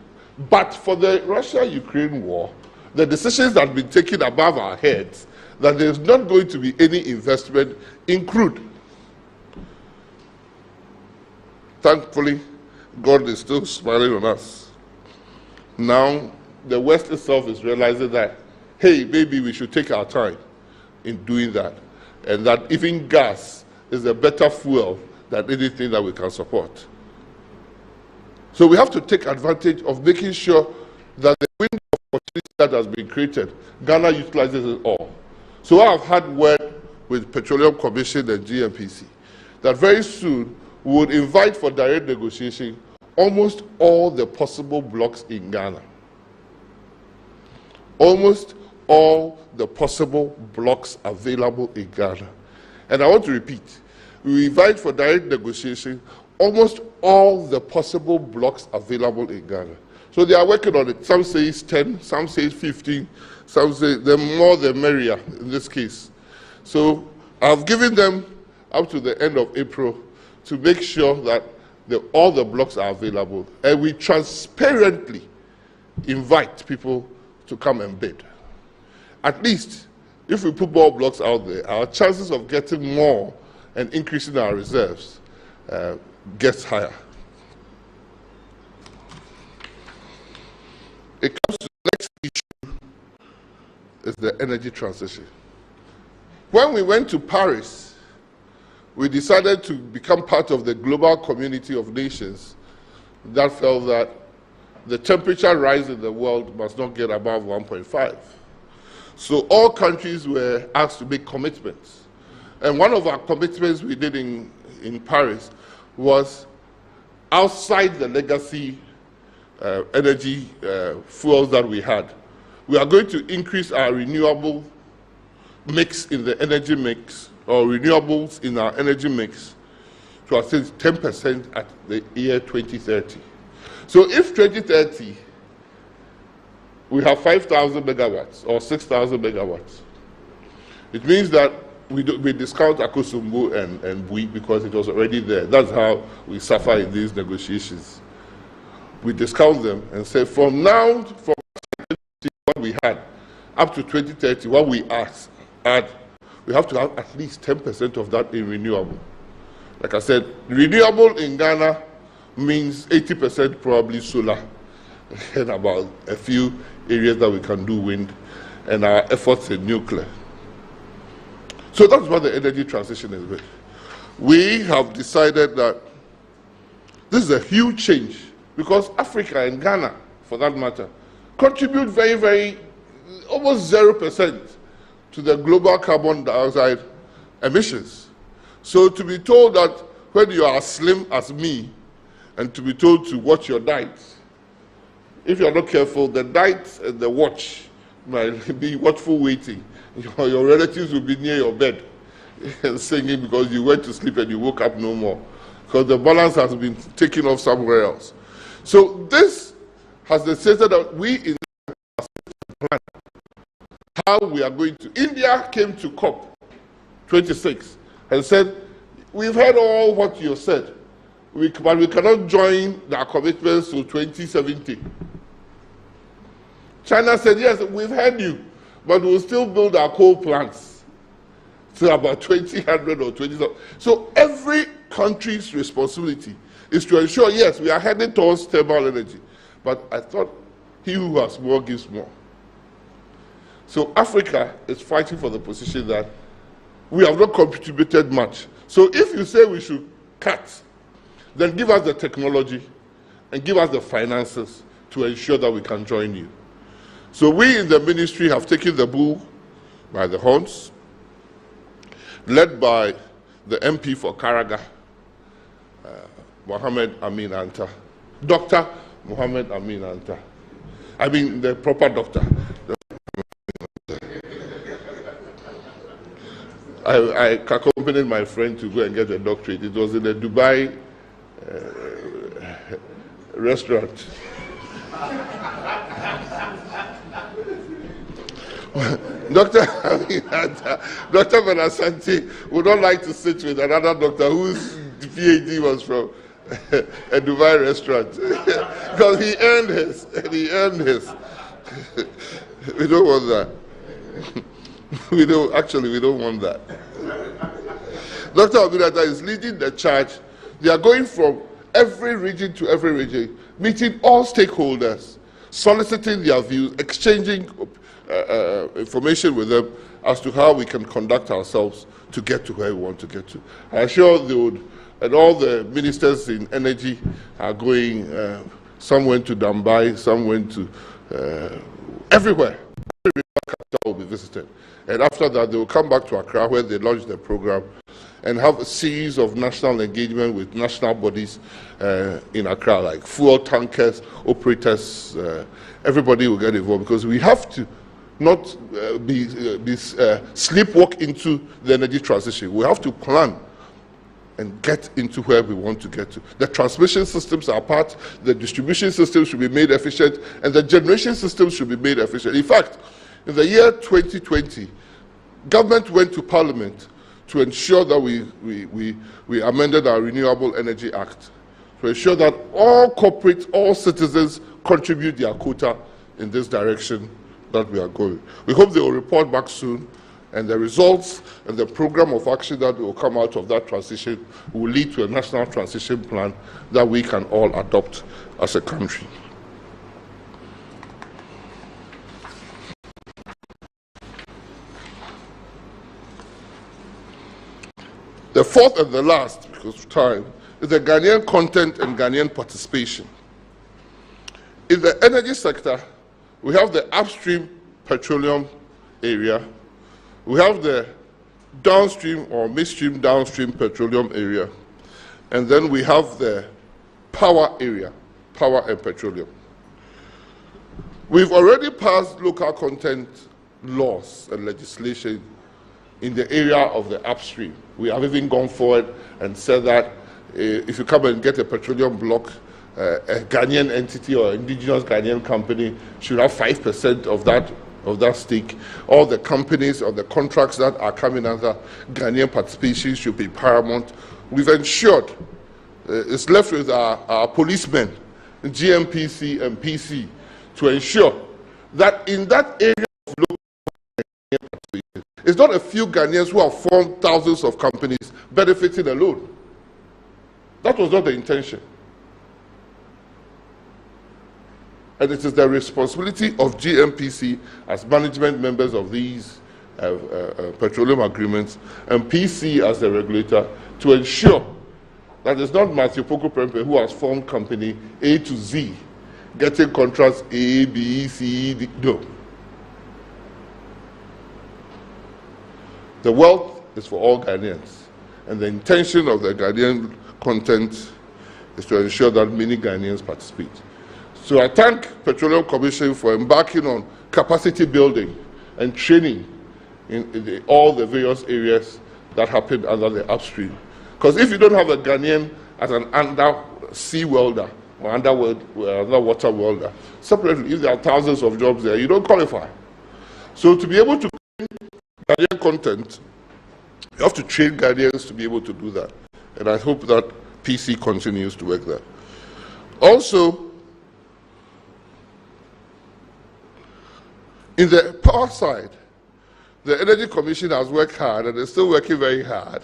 but for the Russia-Ukraine war, the decisions that have been taken above our heads, that there's not going to be any investment in crude. Thankfully, God is still smiling on us. Now, the West itself is realizing that, hey, maybe we should take our time in doing that, and that even gas is a better fuel than anything that we can support. So we have to take advantage of making sure that the window of opportunity that has been created, Ghana utilizes it all. So I have had word with Petroleum Commission and GNPC that very soon we would invite for direct negotiation almost all the possible blocks in Ghana. Almost all the possible blocks available in Ghana. And I want to repeat, we invite for direct negotiation almost all the possible blocks available in Ghana. So they are working on it. Some say it's 10, some say it's 15, some say the more the merrier in this case. So I've given them up to the end of April to make sure that all the blocks are available. And we transparently invite people to come and bid. At least, if we put more blocks out there, our chances of getting more and increasing our reserves gets higher. It comes to the next issue, is the energy transition. When we went to Paris, we decided to become part of the global community of nations that felt that the temperature rise in the world must not get above 1.5. So all countries were asked to make commitments. And one of our commitments we did in Paris was outside the legacy energy fuels that we had. We are going to increase our renewable mix in the energy mix, or renewables in our energy mix, to at least 10% at the year 2030. So if 2030, we have 5,000 megawatts or 6,000 megawatts, it means that we discount Akosombo and Bui because it was already there. That's how we suffer in these negotiations. We discount them and say from now, from what we had, up to 2030, what we add, we have to have at least 10% of that in renewable. Like I said, renewable in Ghana means 80% probably solar, and about a few areas that we can do wind, and our efforts in nuclear. So that's what the energy transition is with. We have decided that this is a huge change, because Africa and Ghana, for that matter, contribute very, very, almost 0% to the global carbon dioxide emissions. So to be told that when you are as slim as me, and to be told to watch your diet, if you're not careful, the diet and the watch might be watchful waiting. Your relatives will be near your bed singing because you went to sleep and you woke up no more, because the balance has been taken off somewhere else. So this has decided that we in plan how we are going to. India came to COP 26 and said, we've heard all what you said, but we cannot join our commitments to 2070. China said, yes, we've heard you, but we'll still build our coal plants to about 2000 or 20,000. So every country's responsibility is to ensure, yes, we are heading towards thermal energy, but I thought he who has more gives more. So Africa is fighting for the position that we have not contributed much. So if you say we should cut, then give us the technology and give us the finances to ensure that we can join you. So we in the ministry have taken the bull by the horns, led by the MP for Karaga, Mohammed Amin Anta, Dr. Mohammed Amin Anta. I mean the proper doctor. I accompanied my friend to go and get a doctorate. It was in a Dubai restaurant. Dr. Benasanti would not like to sit with another doctor whose PhD was from a Dubai restaurant because he earned his. He earned his. We don't want that. We don't want that. Dr. Abinata is leading the charge. They are going from every region to every region, meeting all stakeholders, soliciting their views, exchanging information with them as to how we can conduct ourselves to get to where we want to get to. I assure they would, and all the ministers in energy are going, some went to Dubai, some went to everywhere. Every capital will be visited. And after that, they will come back to Accra where they launch the program and have a series of national engagement with national bodies in Accra, like fuel tankers, operators, everybody will get involved because we have to not sleepwalk into the energy transition. We have to plan and get into where we want to get to. The transmission systems are part, the distribution systems should be made efficient, and the generation systems should be made efficient. In fact, in the year 2020, government went to Parliament to ensure that we amended our Renewable Energy Act, to ensure that all corporates, all citizens contribute their quota in this direction that we are going. We hope they will report back soon, and the results and the program of action that will come out of that transition will lead to a national transition plan that we can all adopt as a country. The fourth and the last, because of time, is the Ghanaian content and Ghanaian participation. In the energy sector, we have the upstream petroleum area, we have the downstream or midstream downstream petroleum area, and then we have the power area, power and petroleum. We've already passed local content laws and legislation in the area of the upstream. We have even gone forward and said that if you come and get a petroleum block, a Ghanaian entity or indigenous Ghanaian company should have 5% of that stake. All the companies or the contracts that are coming under Ghanaian participation should be paramount. We've ensured it's left with our policemen, GMPC and PC, to ensure that in that area of local participation, it's not a few Ghanaians who have formed thousands of companies benefiting alone. That was not the intention. And it is the responsibility of GMPC as management members of these petroleum agreements and PC as the regulator to ensure that it's not Matthew Poko Prempe who has formed company A to Z, getting contracts A, B, C, D. No. The wealth is for all Ghanaians, and the intention of the Ghanaian content is to ensure that many Ghanaians participate. So I thank Petroleum Commission for embarking on capacity building and training in all the various areas that happen under the upstream. Because if you don't have a Ghanaian as an undersea welder or underwater welder, separately, if there are thousands of jobs there, you don't qualify. So to be able to Ghanaian content, you have to train Ghanaians to be able to do that. And I hope that PC continues to work there. Also, in the power side, the Energy Commission has worked hard and is still working very hard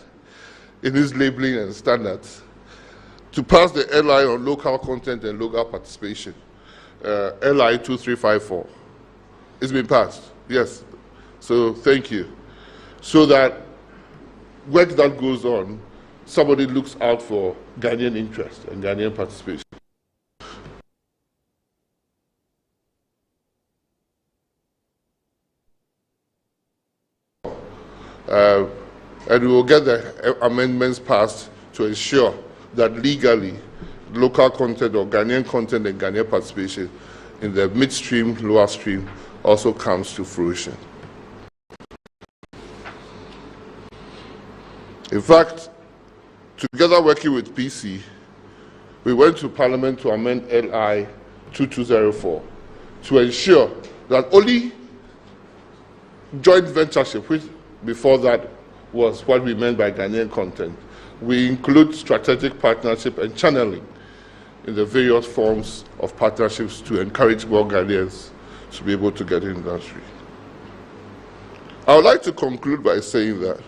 in its labeling and standards to pass the LI on local content and local participation, LI 2354. It's been passed, yes. So thank you. So that work that goes on, somebody looks out for Ghanaian interest and Ghanaian participation. And we will get the amendments passed to ensure that legally local content or Ghanaian content and Ghanaian participation in the midstream, lower stream also comes to fruition. In fact, together working with PC, we went to Parliament to amend LI 2204 to ensure that only joint ventureship, which before that was what we meant by Ghanaian content, we include strategic partnership and channeling in the various forms of partnerships to encourage more Ghanaians to be able to get in industry. I would like to conclude by saying that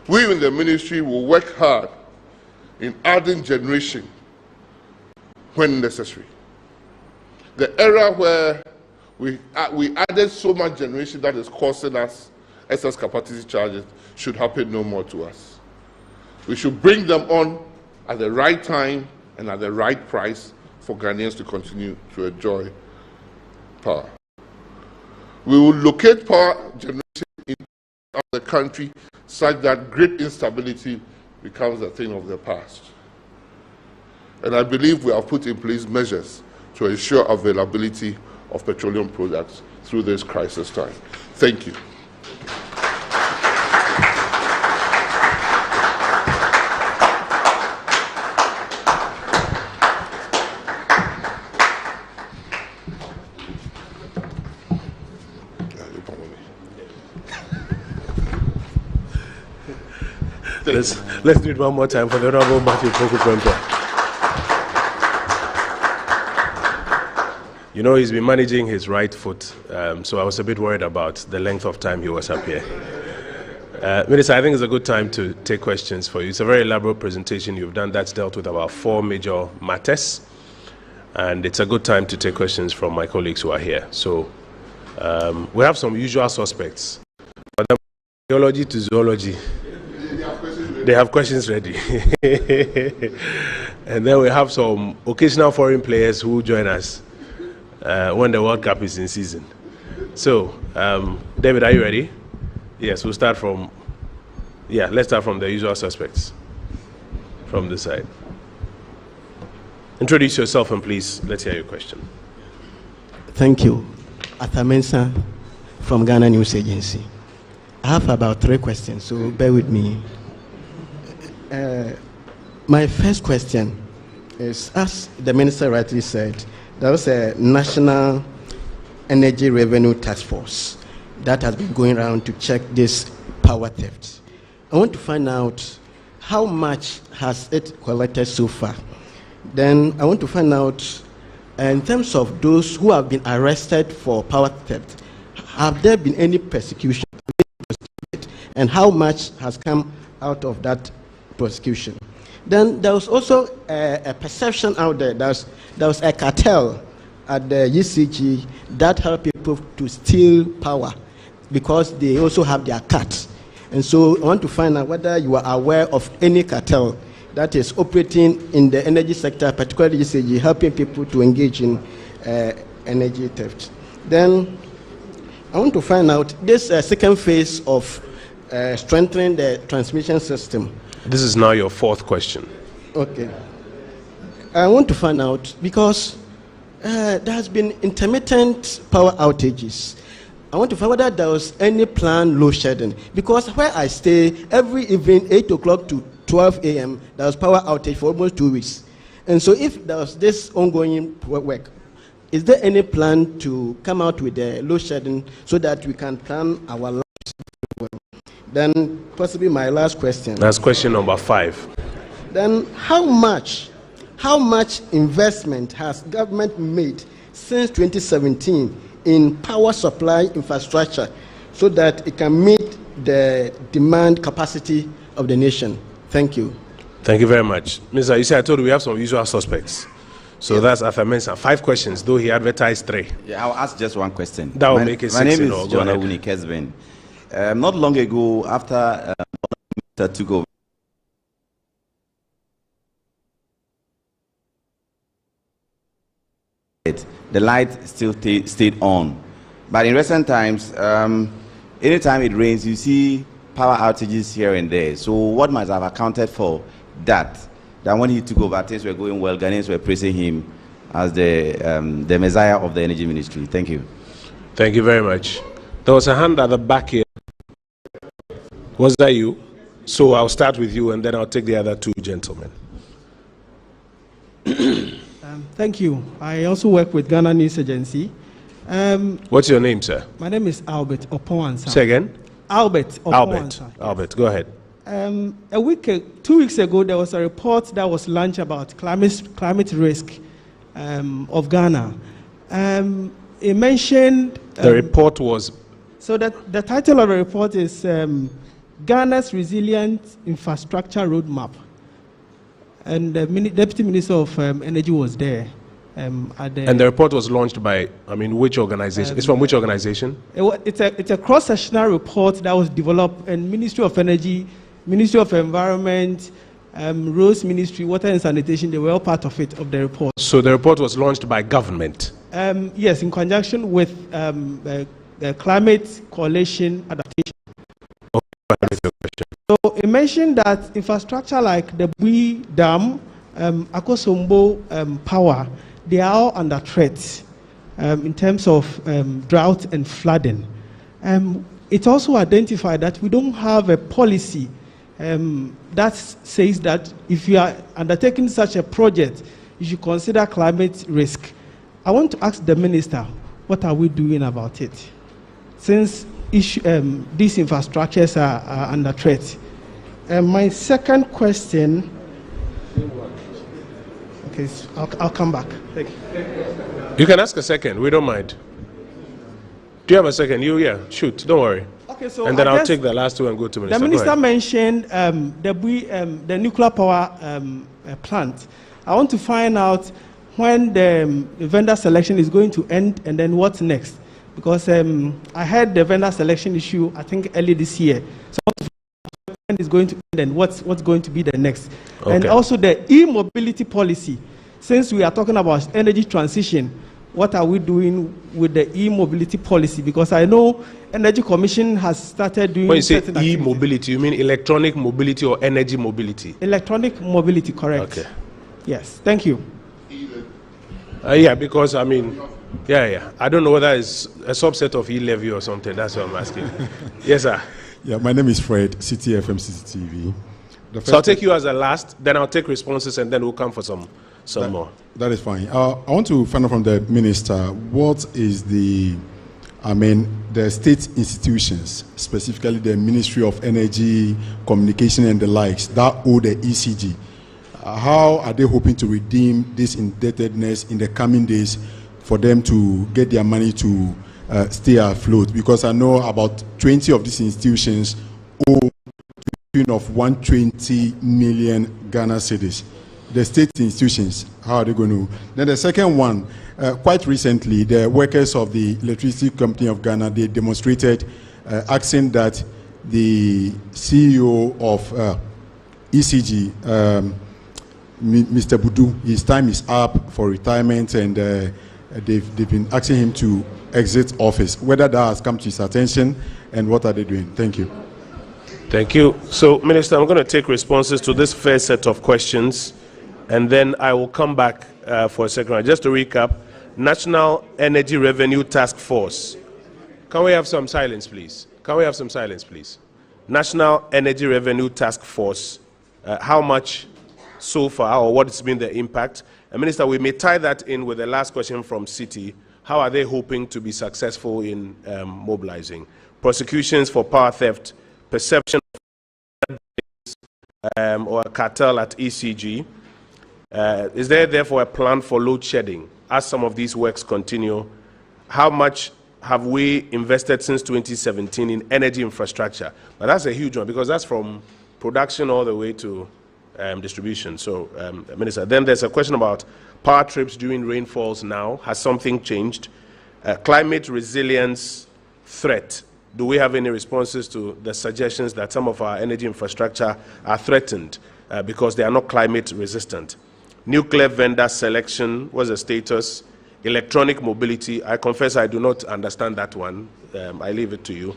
we in the ministry will work hard in adding generation when necessary. The era where we added so much generation that is causing us excess capacity charges should happen no more to us. We should bring them on at the right time and at the right price for Ghanaians to continue to enjoy power. We will locate power generation in the country such that great instability becomes a thing of the past. And I believe we have put in place measures to ensure availability of petroleum products through this crisis time. Thank you. Let's do it one more time for the Honorable Matthew Poku-Prempeh. You know, he's been managing his right foot, so I was a bit worried about the length of time he was up here. Minister, I think it's a good time to take questions for you. It's a very elaborate presentation you've done that's dealt with about 4 major matters, and it's a good time to take questions from my colleagues who are here. So we have some usual suspects. From theology to zoology, they have questions ready. And then we have some occasional foreign players who join us when the World Cup is in season. So, David, are you ready? Yes, we'll start from, let's start from the usual suspects from the side. Introduce yourself and please, let's hear your question. Thank you. Atamensa from Ghana News Agency. I have about 3 questions, so bear with me. My first question is, as the minister rightly said, there was a National Energy Revenue Task Force that has been going around to check this power theft. I want to find out how much has it collected so far. Then I want to find out, in terms of those who have been arrested for power theft, have there been any persecution? And how much has come out of that prosecution? Then there was also a perception out there. There was a cartel at the UCG that helped people to steal power because they also have their cut. And so I want to find out whether you are aware of any cartel that is operating in the energy sector, particularly UCG, helping people to engage in energy theft. Then I want to find out this second phase of strengthening the transmission system. This is now your 4th question. Okay. I want to find out because there has been intermittent power outages. I want to find whether there was any planned load shedding. Because where I stay, every evening, 8 o'clock to 12 a.m., there was power outage for almost 2 weeks. And so if there was this ongoing work, is there any plan to come out with the load shedding so that we can plan our lives? Then possibly my last question. That's question number 5. Then how much investment has government made since 2017 in power supply infrastructure so that it can meet the demand capacity of the nation? Thank you. Thank you very much. Mr. You see, I told you we have some usual suspects. So that's Arthur Mensah. 5 questions, though he advertised 3. Yeah, I'll ask just one question. That will make it 6. My name is John Awuni Kesben. Not long ago, after Mr. took over, the light still stayed on. But in recent times, anytime it rains, you see power outages here and there. So what must have accounted for that? That when he took over, things were going well, Ghanaians were praising him as the messiah of the energy ministry. Thank you. Thank you very much. There was a hand at the back here. Was that you? So I'll start with you and then I'll take the other 2 gentlemen. Thank you. I also work with Ghana News Agency. What's your name, sir? My name is Albert Opowansa. Say again? Albert Opowansa. Albert, go ahead. 2 weeks ago, there was a report that was launched about climate risk of Ghana. It mentioned... the report was... So the title of the report is Ghana's Resilient Infrastructure Roadmap. And the Deputy Minister of Energy was there. And the report was launched by, which organization? It's from which organization? It's a cross-sectional report that was developed in Ministry of Energy, Ministry of Environment, Roads Ministry, Water and Sanitation. They were all part of it, of the report. So the report was launched by government? Yes, in conjunction with the Climate Coalition Adaptation. So it mentioned that infrastructure like the Bui Dam, Akosombo Power, they are all under threat in terms of drought and flooding. It also identified that we don't have a policy that says that if you are undertaking such a project, you should consider climate risk. I want to ask the minister, what are we doing about it? Since these infrastructures are under threat. My second question, okay, so I'll come back. Thank you. You can ask a second, we don't mind. Do you have a second? Yeah, shoot, don't worry. Okay, so and then I'll take the last 2 and go to Minister. The minister mentioned the nuclear power plant. I want to find out when the vendor selection is going to end and then what's next. Because I heard the vendor selection issue, I think, early this year. So when is going to end and what's going to be the next? Okay. And also the e-mobility policy. Since we are talking about energy transition, what are we doing with the e-mobility policy? Because I know Energy Commission has started doing... When you say e-mobility, you mean electronic mobility or energy mobility? Electronic mobility, correct. Okay. Yes, thank you. Yeah, because yeah. I don't know whether it's a subset of e-levy or something. That's what I'm asking. Yes, sir. Yeah, my name is Fred, CTFM CCTV. So I'll take you as the last, then I'll take responses, and then we'll come for some more. That is fine. I want to find out from the minister, what is the state institutions, specifically the Ministry of Energy, Communication, and the likes, that owe the ECG. How are they hoping to redeem this indebtedness in the coming days for them to get their money to stay afloat? Because I know about 20 of these institutions owe of 120 million Ghana cedis. The state institutions, how are they going to? Then the second one, quite recently, the workers of the Electricity Company of Ghana, they demonstrated asking that the CEO of ECG, Mr. Budu, his time is up for retirement, and they've been asking him to exit office. Whether that has come to his attention, and what are they doing? Thank you. Thank you. So, Minister, I'm going to take responses to this first set of questions, and then I will come back for a second round. Just to recap, National Energy Revenue Task Force. Can we have some silence, please? Can we have some silence, please? National Energy Revenue Task Force. How much so far, or what has been the impact? And Minister, we may tie that in with the last question from Citi. How are they hoping to be successful in mobilizing? Prosecutions for power theft, perception of or a cartel at ECG. Is there therefore a plan for load shedding as some of these works continue? How much have we invested since 2017 in energy infrastructure? But that's a huge one, because that's from production all the way to distribution. So, Minister, then there's a question about power trips during rainfalls now. Has something changed? Climate resilience threat. Do we have any responses to the suggestions that some of our energy infrastructure are threatened because they are not climate resistant? Nuclear vendor selection, what's the status? Electronic mobility, I confess I do not understand that one. I leave it to you.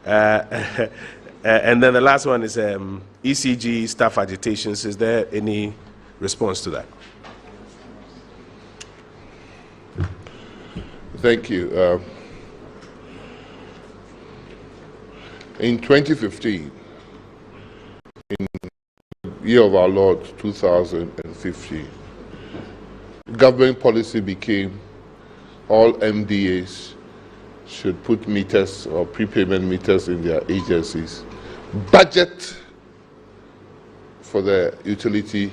And then the last one is ECG staff agitations. Is there any response to that? Thank you. In 2015, in the year of our Lord 2015, government policy became all MDAs should put meters or prepayment meters in their agencies, budget for the utility,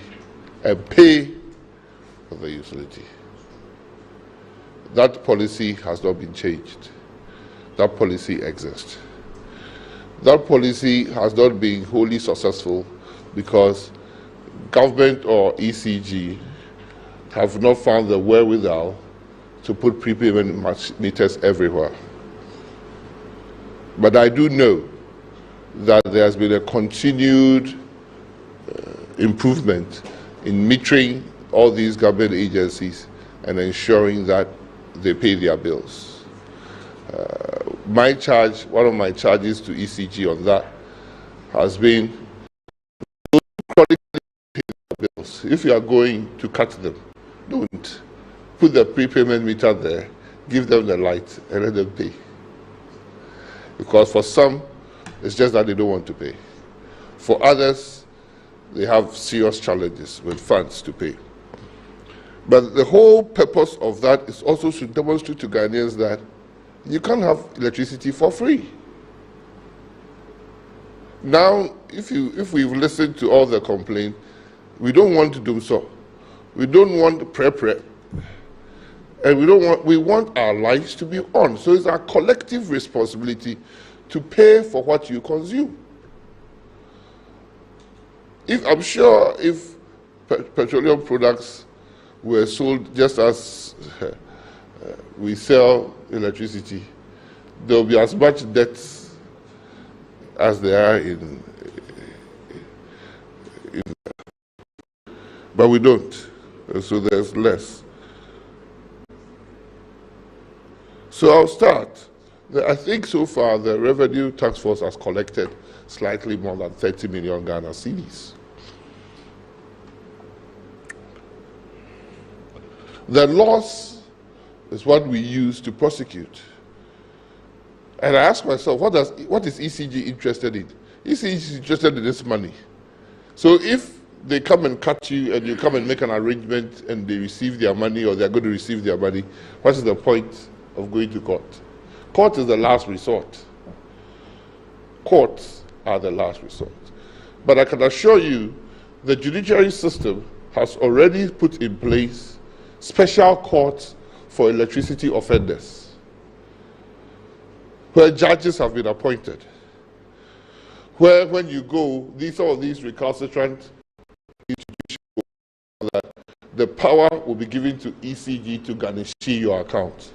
and pay for the utility. That policy has not been changed. That policy exists. That policy has not been wholly successful because government or ECG have not found the wherewithal to put prepayment meters everywhere. But I do know that there has been a continued improvement in metering all these government agencies and ensuring that they pay their bills. My charge, one of my charges to ECG on that has been to chronically pay their bills. If you are going to cut them, don't put the prepayment meter there, give them the light and let them pay. Because for some, it's just that they don't want to pay. For others, they have serious challenges with funds to pay. But the whole purpose of that is also to demonstrate to Ghanaians that you can't have electricity for free. Now, if we've listened to all the complaints, we don't want to do so. We don't want prep, and we want our lives to be on. So it's our collective responsibility to pay for what you consume. I'm sure if petroleum products were sold just as we sell electricity, there will be as much debt as there are in but we don't, so there's less. So I'll start. I think so far the Revenue Task Force has collected slightly more than 30 million Ghana cedis. The loss is what we use to prosecute. And I ask myself, what is ECG interested in? ECG is interested in this money. So if they come and cut you and you come and make an arrangement and they receive their money or they're going to receive their money, what is the point of going to court? Court is the last resort. Courts are the last resort. But I can assure you the judiciary system has already put in place special courts for electricity offenders, where judges have been appointed, where when you go, some of these recalcitrant institutions, that the power will be given to ECG to garnish your account.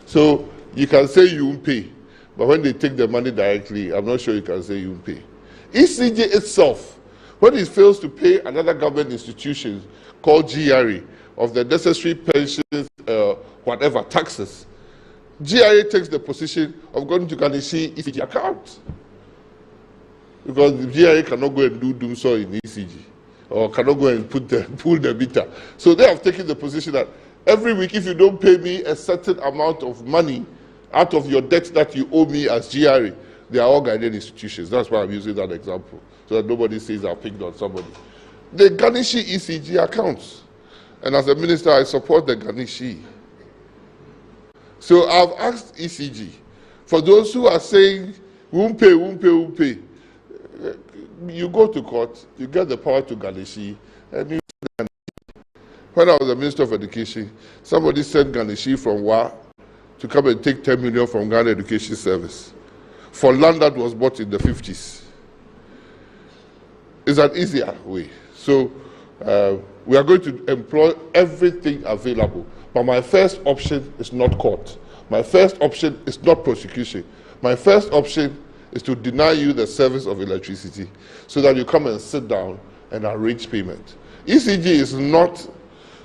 So you can say you won't pay, but when they take the money directly, I'm not sure you can say you won't pay. ECG itself, when it fails to pay another government institution called GRA of the necessary pensions, whatever, taxes, GRA takes the position of going to garnish ECG account. Because the GRA cannot go and do doom so in ECG, or cannot go and pull the meter. So they have taken the position that every week, if you don't pay me a certain amount of money out of your debt that you owe me as GRA, they are all Ghanaian institutions. That's why I'm using that example, so that nobody says I picked on somebody. They garnish ECG accounts. And as a minister, I support the garnish. So I've asked ECG, for those who are saying, won't pay, you go to court, you get the power to garnish, and you garnish. When I was the Minister of Education, somebody sent garnish from WA to come and take 10 million from Ghana Education Service for land that was bought in the 50s. It's an easier way. So we are going to employ everything available. But my first option is not court. My first option is not prosecution. My first option is to deny you the service of electricity so that you come and sit down and arrange payment. ECG is not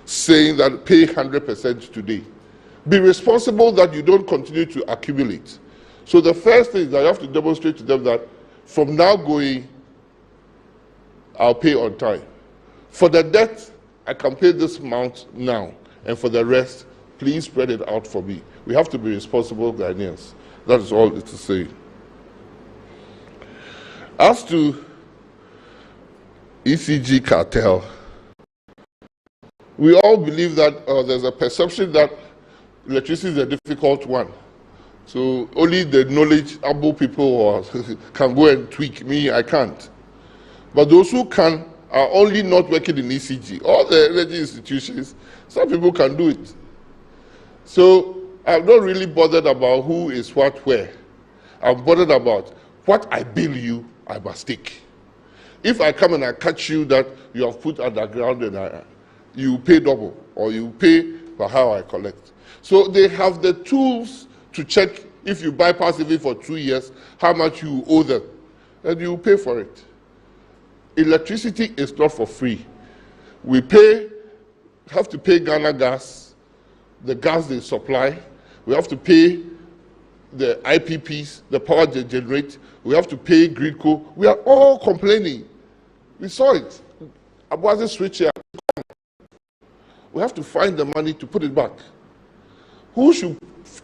saying that pay 100% today. Be responsible that you don't continue to accumulate. So the first thing is that you have to demonstrate to them that from now going, I'll pay on time. For the debt, I can pay this amount now, and for the rest, please spread it out for me. We have to be responsible Ghanaians. That is all it is saying. As to ECG cartel, we all believe that there's a perception that electricity is a difficult one. So only the knowledgeable people can go and tweak. Me, I can't. But those who can are only not working in ECG. All the energy institutions, some people can do it. So I'm not really bothered about who is what where. I'm bothered about what I bill you, I must take. If I come and I catch you that you have put underground and you pay double, or you pay for how I collect. So they have the tools to check if you bypass even for 2 years, how much you owe them, and you pay for it. Electricity is not for free. We have to pay Ghana Gas, the gas they supply. We have to pay the IPPs, the power they generate. We have to pay Gridco. We are all complaining. We saw it. Abuazi switch here. We have to find the money to put it back. Who should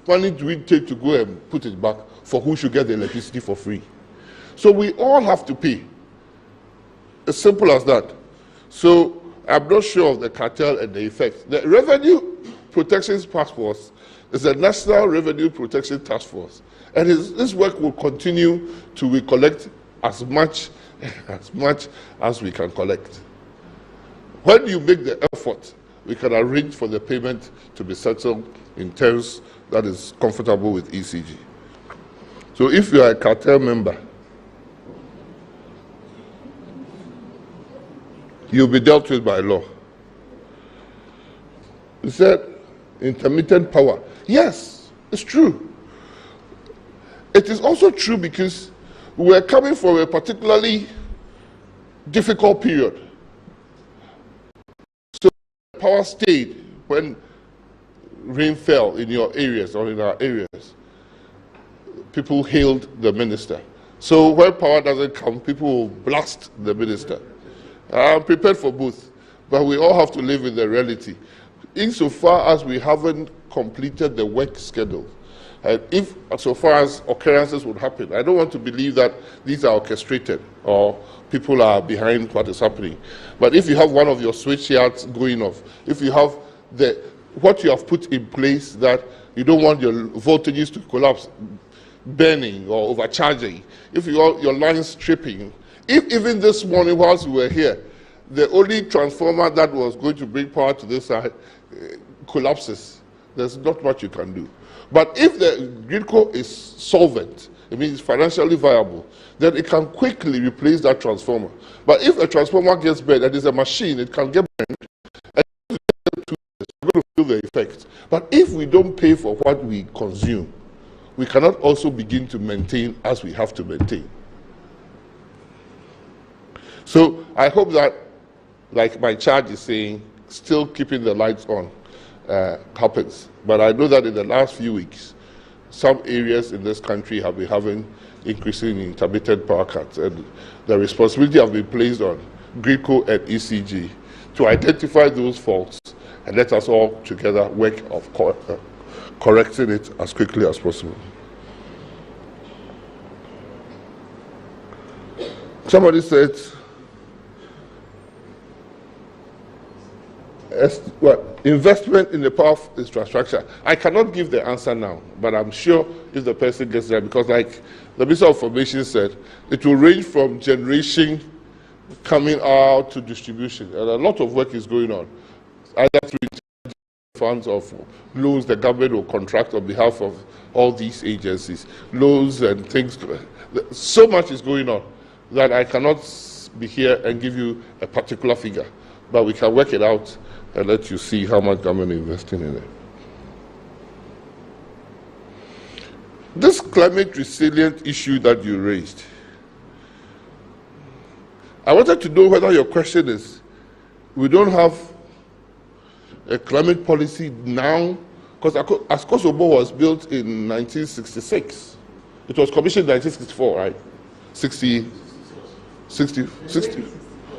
money do we take to go and put it back for who should get the electricity for free? So we all have to pay. As simple as that. So I'm not sure of the cartel and the effect. The Revenue Protection Task Force is a National Revenue Protection Task Force. And this work will continue till we collect as much as we can collect. When you make the effort, we can arrange for the payment to be settled in terms that is comfortable with ECG. So if you are a cartel member, you'll be dealt with by law. You said intermittent power. Yes, it's true. It is also true because we're coming from a particularly difficult period. So power stayed when rain fell in your areas or in our areas. People hailed the minister. So when power doesn't come, people will blast the minister. I'm prepared for both, but we all have to live in the reality. Insofar as we haven't completed the work schedule, and if so far as occurrences would happen, I don't want to believe that these are orchestrated or people are behind what is happening. But if you have one of your switch yards going off, if you have what you have put in place that you don't want your voltages to collapse, burning or overcharging, if you want your lines tripping, if even this morning whilst we were here, the only transformer that was going to bring power to this side collapses, there's not much you can do. But if the Gridco is solvent, it means financially viable, then it can quickly replace that transformer. But if a transformer gets burned and it's a machine, it can get burned, and we're going to feel the effect. But if we don't pay for what we consume, we cannot also begin to maintain as we have to maintain. So I hope that, like my charge is saying, still keeping the lights on happens. But I know that in the last few weeks, some areas in this country have been having increasing intermittent power cuts, and the responsibility has been placed on Gridco and ECG to identify those faults and let us all together work of correcting it as quickly as possible. Somebody said, investment in the power infrastructure. I cannot give the answer now, but I'm sure if the person gets there, because like the Minister of Information said, it will range from generation coming out to distribution, and a lot of work is going on. Either through funds of loans the government will contract on behalf of all these agencies, loans and things. So much is going on that I cannot be here and give you a particular figure, but we can work it out and let you see how much government is investing in it. This climate resilient issue that you raised, I wanted to know whether your question is, we don't have a climate policy now, because Kosovo was built in 1966. It was commissioned in 1964, right? 60,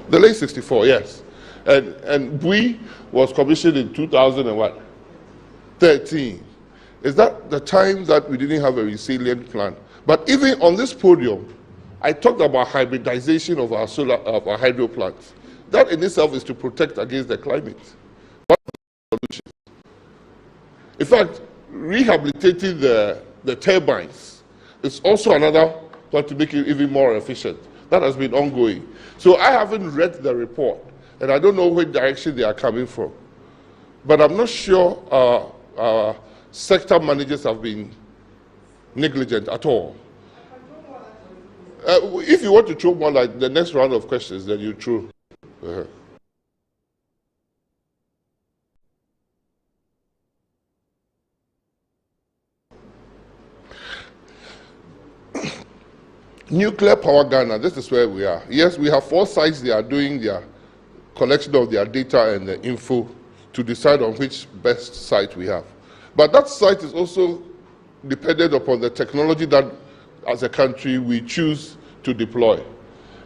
the late 64, yes. And Bui was commissioned in 2013. Is that the time that we didn't have a resilient plan? But even on this podium, I talked about hybridization of our our hydro plants. That in itself is to protect against the climate. What are the solutions? In fact, rehabilitating the turbines is also another one to make it even more efficient. That has been ongoing. So I haven't read the report, and I don't know which direction they are coming from. But I'm not sure our sector managers have been negligent at all. If you want to throw more like the next round of questions, then you throw. Nuclear power Ghana, this is where we are. Yes, we have 4 sites. They are doing their collection of their data and the info to decide on which best site we have. But that site is also dependent upon the technology that, as a country, we choose to deploy.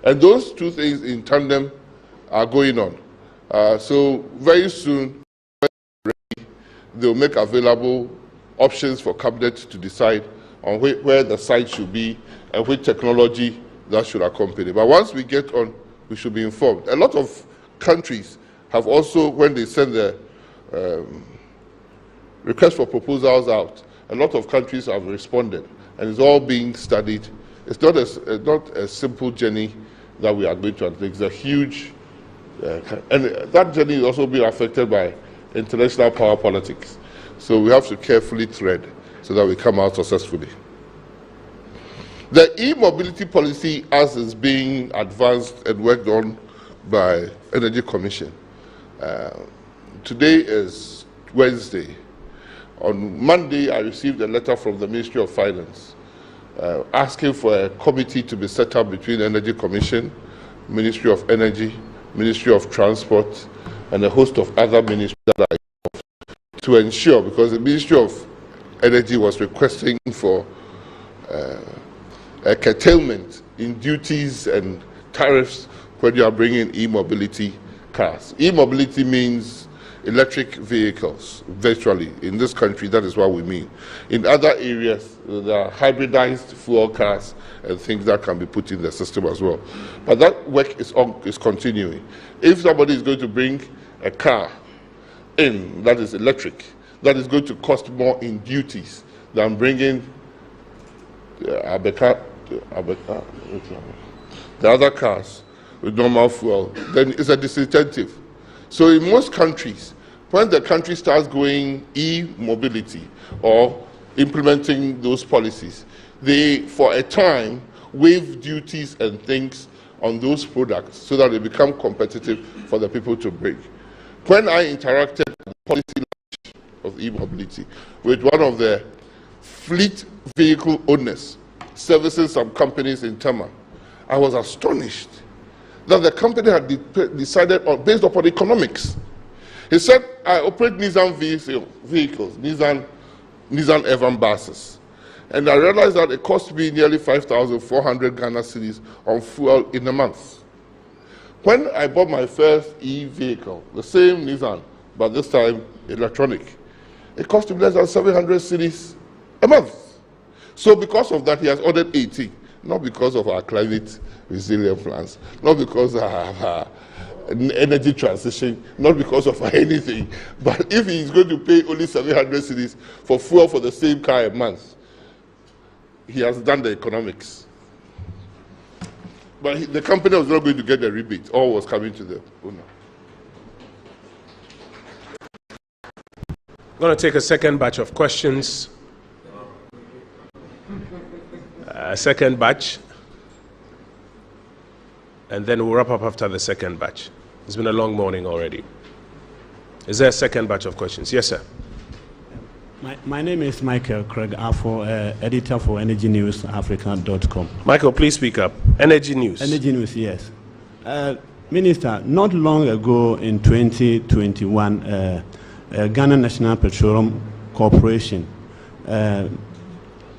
And those two things in tandem are going on. So very soon, they'll make available options for cabinet to decide on where the site should be and which technology that should accompany. But once we get on, we should be informed. A lot of countries have also, when they send the request for proposals out, a lot of countries have responded, and it's all being studied. It's not a simple journey that we are going to undertake. It's a huge, and that journey is also being affected by international power politics. So we have to carefully tread so that we come out successfully. The e-mobility policy, as is being advanced and worked on by Energy Commission, today is Wednesday. On Monday, I received a letter from the Ministry of Finance asking for a committee to be set up between Energy Commission, Ministry of Energy, Ministry of Transport, and a host of other ministries that are involved to ensure, because the Ministry of Energy was requesting for a curtailment in duties and tariffs when you are bringing e-mobility cars. E-mobility means electric vehicles, virtually. In this country, that is what we mean. In other areas, there are hybridized fuel cars and things that can be put in the system as well. But that work is continuing. If somebody is going to bring a car in that is electric, that is going to cost more in duties than bringing the other cars with normal fuel, then it's a disincentive. So in most countries, when the country starts going e-mobility or implementing those policies, they, for a time, waive duties and things on those products so that they become competitive for the people to bring. When I interacted with the policy of e-mobility with one of the fleet vehicle owners servicing some companies in Tama, I was astonished that the company had decided on, based upon economics. He said, I operate Nissan vehicles, Nissan Evan buses. And I realized that it cost me nearly 5,400 Ghana cedis on fuel in a month. When I bought my first e-vehicle, the same Nissan, but this time electronic, it cost him less than 700 cedis a month. So because of that, he has ordered 80, not because of our climate resilient plans, not because of our energy transition, not because of anything, but if he is going to pay only 700 cedis for fuel for the same car a month, he has done the economics. But the company was not going to get the rebate, all was coming to the owner. I'm going to take a second batch of questions. Second batch. and then we'll wrap up after the second batch. It's been a long morning already. Is there a second batch of questions? Yes, sir. My name is Michael Craig Afo, editor for EnergyNewsAfrica.com. Michael, please speak up. Energy News. Energy News, yes. Minister, not long ago in 2021, Ghana National Petroleum Corporation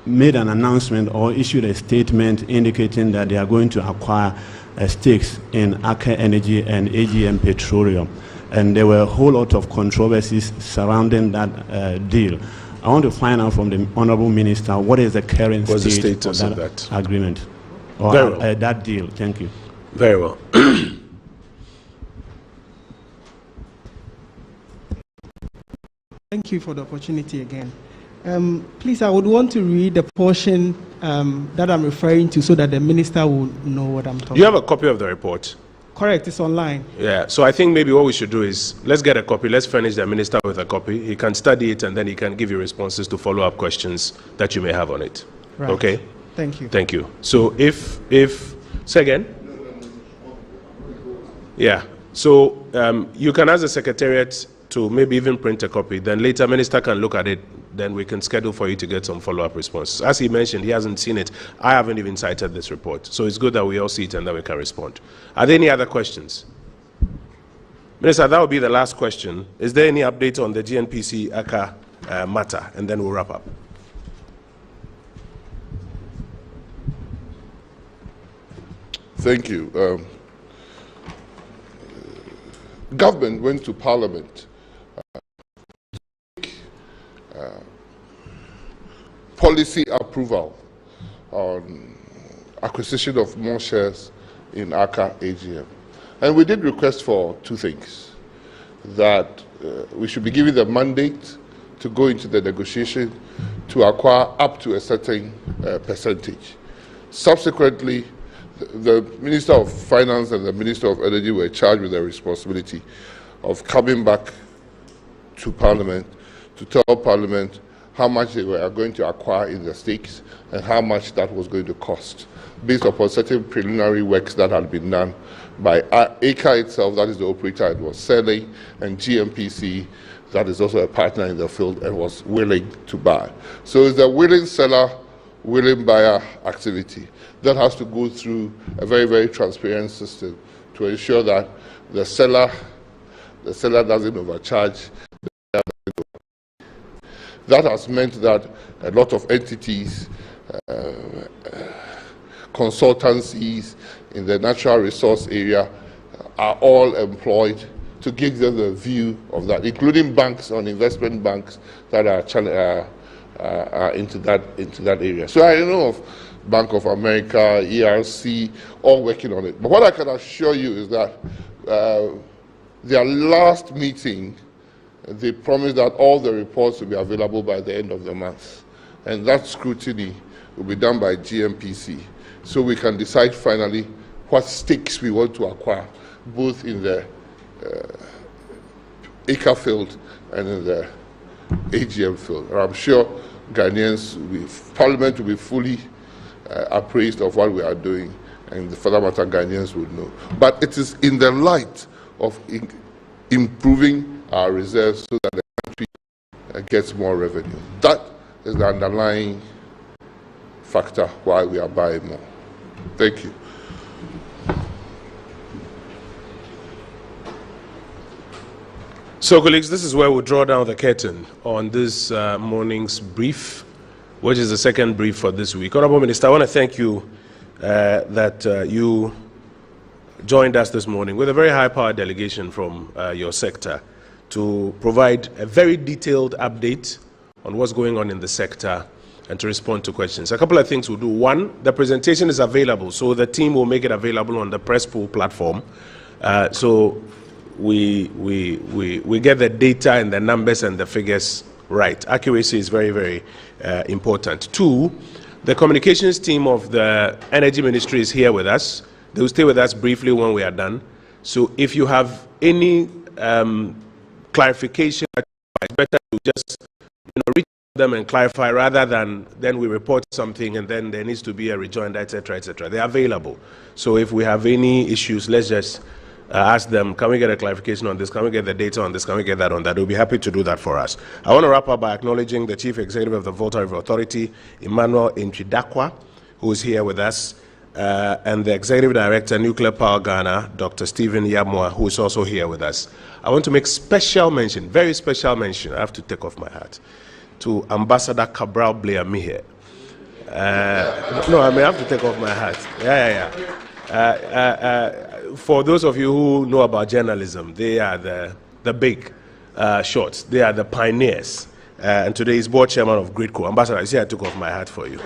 made an announcement or issued a statement indicating that they are going to acquire stakes in Aker Energy and AGM Petroleum. And there were a whole lot of controversies surrounding that deal. I want to find out from the Honorable Minister what is the current status of that agreement or that deal. Thank you. Very well. Thank you for the opportunity again. Please, I would want to read the portion that I'm referring to so that the Minister will know what I'm talking about. You have a copy of the report? Correct, it's online. Yeah, so I think maybe what we should do is, let's get a copy, let's furnish the Minister with a copy. He can study it and then he can give you responses to follow-up questions that you may have on it. Right. Okay? Thank you. Thank you. So say again? Yeah, so you can ask the Secretariat to maybe even print a copy, then later Minister can look at it, then we can schedule for you to get some follow-up responses. As he mentioned, he hasn't seen it. I haven't even cited this report. So it's good that we all see it and then we can respond. Are there any other questions? Minister, that will be the last question. Is there any update on the GNPC ACA matter? And then we'll wrap up. Thank you. Government went to Parliament policy approval on acquisition of more shares in Aker AGM. And we did request for two things. That we should be given the mandate to go into the negotiation to acquire up to a certain percentage. Subsequently, the Minister of Finance and the Minister of Energy were charged with the responsibility of coming back to Parliament to tell Parliament how much they were going to acquire in the stakes and how much that was going to cost, based upon certain preliminary works that had been done by ACA itself, that is the operator it was selling, and GMPC, that is also a partner in the field and was willing to buy. So it's a willing seller, willing buyer activity that has to go through a very, very transparent system to ensure that the seller doesn't overcharge. That has meant that a lot of entities, consultancies in the natural resource area are all employed to give them the view of that, including banks and investment banks that are into that area. So I know of Bank of America, ERC, all working on it. But what I can assure you is that their last meeting, they promised that all the reports will be available by the end of the month. And that scrutiny will be done by GMPC. So we can decide finally what stakes we want to acquire, both in the ACA field and in the AGM field. And I'm sure Ghanaians, Parliament will be fully appraised of what we are doing, and for that matter, Ghanaians would know. But it is in the light of improving our reserves so that the country gets more revenue. That is the underlying factor why we are buying more. Thank you. So, colleagues, this is where we'll draw down the curtain on this morning's brief, which is the second brief for this week. Honorable Minister, I want to thank you that you joined us this morning with a very high-powered delegation from your sector to provide a very detailed update on what's going on in the sector and to respond to questions. A couple of things we'll do. One, the presentation is available, so the team will make it available on the press pool platform. So we get the data and the numbers and the figures right. Accuracy is very, very important. Two, the communications team of the Energy Ministry is here with us. They will stay with us briefly when we are done. So if you have any clarification, it's better to just reach them and clarify, rather than then we report something and then there needs to be a rejoinder, etc., etc. They're available. So if we have any issues, let's just ask them, can we get a clarification on this? Can we get the data on this? Can we get that on that? We'll be happy to do that for us. I want to wrap up by acknowledging the Chief Executive of the Volta River Authority, Emmanuel Nchidakwa, who is here with us, and the Executive Director, Nuclear Power Ghana, Dr. Stephen Yamwa, who is also here with us. I want to make special mention, very special mention, I have to take off my hat, to Ambassador Cabral Blair Mihe. No, I may have to take off my hat. For those of you who know about journalism, they are the big shots. They are the pioneers. And today he's board chairman of GridCo. Ambassador, I see I took off my hat for you.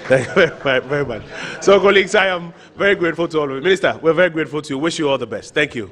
Thank you very much. So, colleagues, I am very grateful to all of you. Minister, we're very grateful to you. Wish you all the best. Thank you.